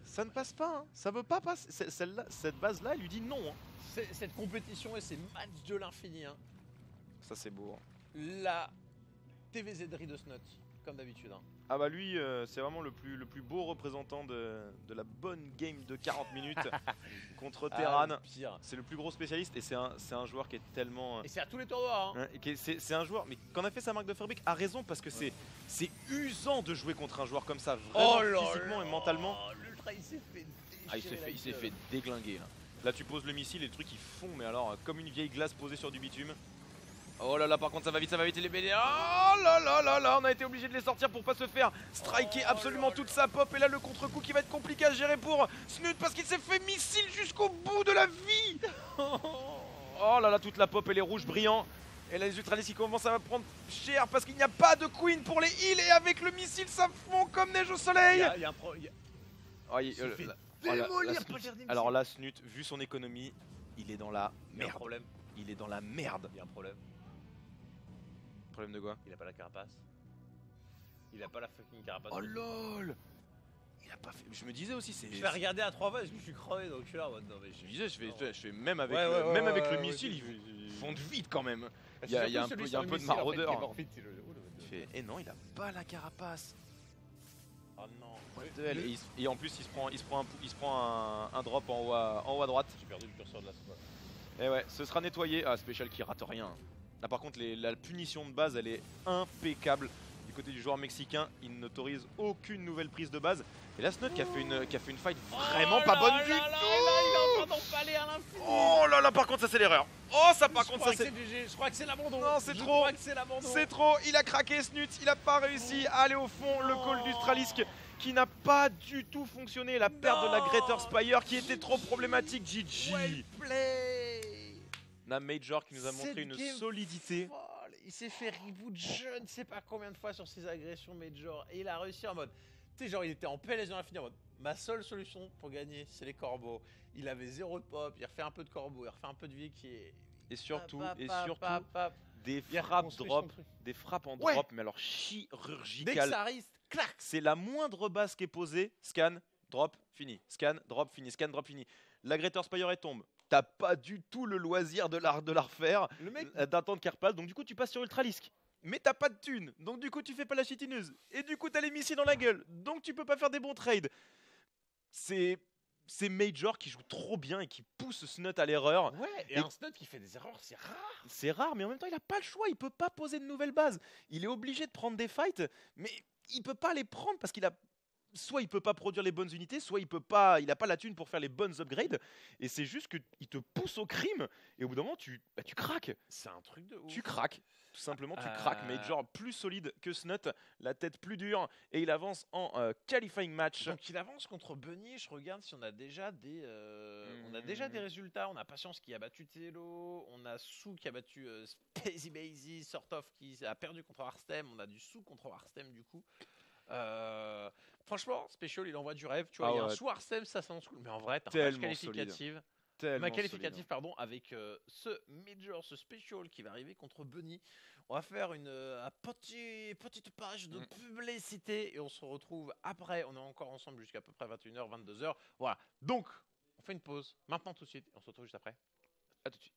Ça ne passe pas, hein. Ça veut pas passer. Cette base là elle lui dit non. Hein. Cette compétition et ces matchs de l'infini. Hein. Ça c'est beau. Hein. La TVZ de Snut, comme d'habitude. Hein. Ah bah lui, c'est vraiment le plus beau représentant de la bonne game de 40 minutes contre Terran. C'est le plus gros spécialiste et c'est un joueur qui est tellement... Et c'est à tous les tournois. Hein. C'est un joueur, mais quand on a fait sa marque de fabrique, a raison parce que c'est usant de jouer contre un joueur comme ça, vraiment physiquement et mentalement. L'ultra il s'est fait déchirer. Il s'est fait déglinguer. Là tu poses le missile et le truc il fond, mais alors comme une vieille glace posée sur du bitume. Oh là là, par contre ça va vite les BD. Oh là là là là, on a été obligé de les sortir pour pas se faire striker absolument toute sa pop. Et là le contre-coup qui va être compliqué à gérer pour Snut parce qu'il s'est fait missile jusqu'au bout de la vie. Oh là là, toute la pop et les rouges brillants. Et là les Ultralisques qui commencent à prendre cher parce qu'il n'y a pas de queen pour les heals. Et avec le missile ça fond comme neige au soleil. Il y a un problème. Alors là Snut, vu son économie, il est dans la merde. Problème. Il est dans la merde. Il y a un problème. Problème de quoi? Il a pas la carapace. Il a pas la fucking carapace. Oh lol. Il a pas fait. Je me disais aussi c'est. Je vais regarder à 3 fois parce que je suis crevé donc je suis là en mode non mais je disais je fais même avec le missile ils fondent vite quand même. Il y a un peu de maraudeur. Et non il a pas la carapace. Oh non. Et en plus il se prend un drop en haut à droite. J'ai perdu le curseur de la spot. Et ouais, ce sera nettoyé. Ah, Special qui rate rien. Là par contre la punition de base elle est impeccable. Du côté du joueur mexicain, il n'autorise aucune nouvelle prise de base. Et là Snut qui a fait une fight vraiment pas bonne du tout. Il est en train d'empaler à l'infini. Oh là là, par contre ça c'est l'erreur. Oh ça par contre ça c'est... Je crois que c'est l'abandon. Non c'est trop. C'est trop, il a craqué Snut, il a pas réussi à aller au fond. Le call d'Ultralisque qui n'a pas du tout fonctionné. La perte de la Greater Spire qui était trop problématique. GG. Well play. On a Major qui nous a montré une solidité. Il s'est fait reboot je ne sais pas combien de fois sur ses agressions Major. Et il a réussi en mode... Tu sais genre il était en PLS dans l'infini en mode... Ma seule solution pour gagner c'est les corbeaux. Il avait 0 de pop, il refait un peu de corbeaux, il refait un peu de vie qui est... Et surtout des frappes en drop mais alors chirurgicales. Dès que ça arrive, clac. C'est la moindre base qui est posée. Scan, drop, fini. Scan, drop, fini. Scan, drop, fini. La Greater Spire elle tombe. T'as pas du tout le loisir de la refaire, d'attendre qu'elle repasse. Donc du coup tu passes sur Ultralisque. Mais t'as pas de thune. Donc du coup tu fais pas la chitineuse. Et du coup t'as les missiles dans la gueule. Donc tu peux pas faire des bons trades. C'est Major qui joue trop bien et qui pousse Snut à l'erreur. Ouais, et un Snut qui fait des erreurs, c'est rare. C'est rare, mais en même temps il a pas le choix. Il peut pas poser de nouvelles bases. Il est obligé de prendre des fights, mais il peut pas les prendre parce qu'il a soit il peut pas produire les bonnes unités, soit il a pas la thune pour faire les bonnes upgrades. Et c'est juste qu'il te pousse au crime. Et au bout d'un moment, tu craques. C'est un truc de ouf. Tu craques. Tout simplement, tu craques. Mais genre plus solide que Snut, la tête plus dure. Et il avance en qualifying match. Donc il avance contre Bunny. Je regarde si on a déjà des, résultats. On a Patience qui a battu Telo. On a Sou qui a battu Spacey Bazy. Sort of qui a perdu contre Arstem. On a du Sou contre Arstem du coup. Franchement, Special, il envoie du rêve. Tu vois, il y a un Sou Arstem, ça s'annonce cool. Mais en vrai, t'as un match qualificatif. Pardon, avec ce Major, ce Special qui va arriver contre Bunny. On va faire une petite page de publicité et on se retrouve après. On est encore ensemble jusqu'à peu près 21h, 22h. Voilà. Donc, on fait une pause maintenant tout de suite et on se retrouve juste après. À tout de suite.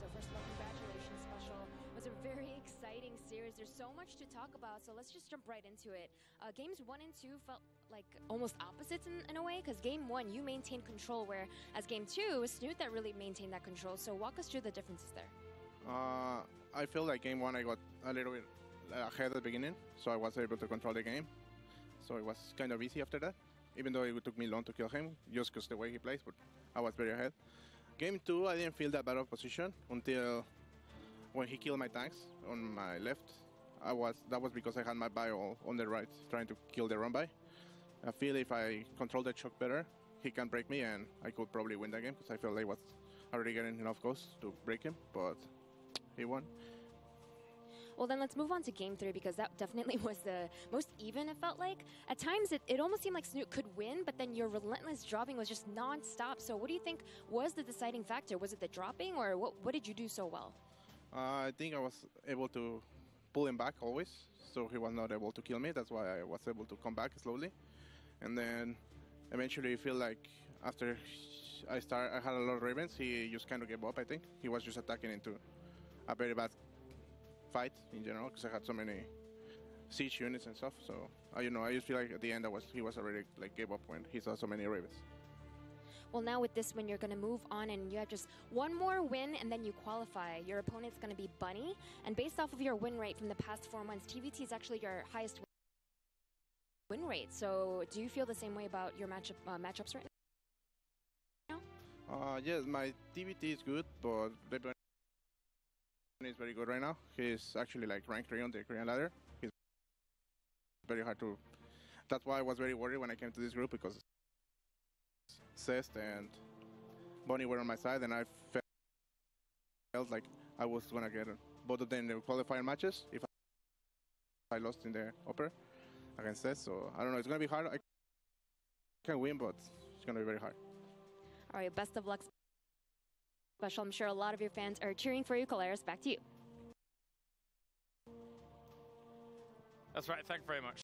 So first of all, congratulations, Special. It was a very exciting series. There's so much to talk about, so let's just jump right into it. Games 1 and 2 felt like almost opposites in a way, because game 1 you maintained control, whereas game 2 it was Snute that really maintained that control. So walk us through the differences there. I feel like game 1 I got a little bit ahead at the beginning, so I was able to control the game. So it was kind of easy after that, even though it took me long to kill him, just because the way he plays, but I was very ahead. Game 2, I didn't feel that bad of position until when he killed my tanks on my left. That was because I had my bio on the right, trying to kill the run by. I feel if I control the choke better, he can break me, and I could probably win that game because I felt I was already getting enough goals to break him, but he won. Well, then let's move on to game 3, because that definitely was the most even, it felt like. At times, it almost seemed like Snute could win, but then your relentless dropping was just non-stop. So what do you think was the deciding factor? Was it the dropping, or what did you do so well? I think I was able to pull him back always, so he was not able to kill me. That's why I was able to come back slowly. And then eventually I feel like after I had a lot of Ravens, he just kind of gave up, I think. He was just attacking into a very bad fight in general, because I had so many siege units and stuff. So I just feel like at the end he was already like gave up when he saw so many Ravens. Well, now with this win, you're going to move on, and you have just one more win, and then you qualify. Your opponent's going to be Bunny, and based off of your win rate from the past 4 months, TVT is actually your highest win rate. So do you feel the same way about your matchups right now? Yes, my TVT is good, but the is very good right now. He's actually like rank 3 on the Korean ladder. He's very hard to. That's why I was very worried when I came to this group, because Cest and Bonnie were on my side, and I felt like I was gonna get both of them in the qualifying matches if I lost in the upper against Cest. So I don't know. It's gonna be hard. I can win, but it's gonna be very hard. All right, best of luck. Special. I'm sure a lot of your fans are cheering for you. Colares, back to you. That's right. Thank you very much.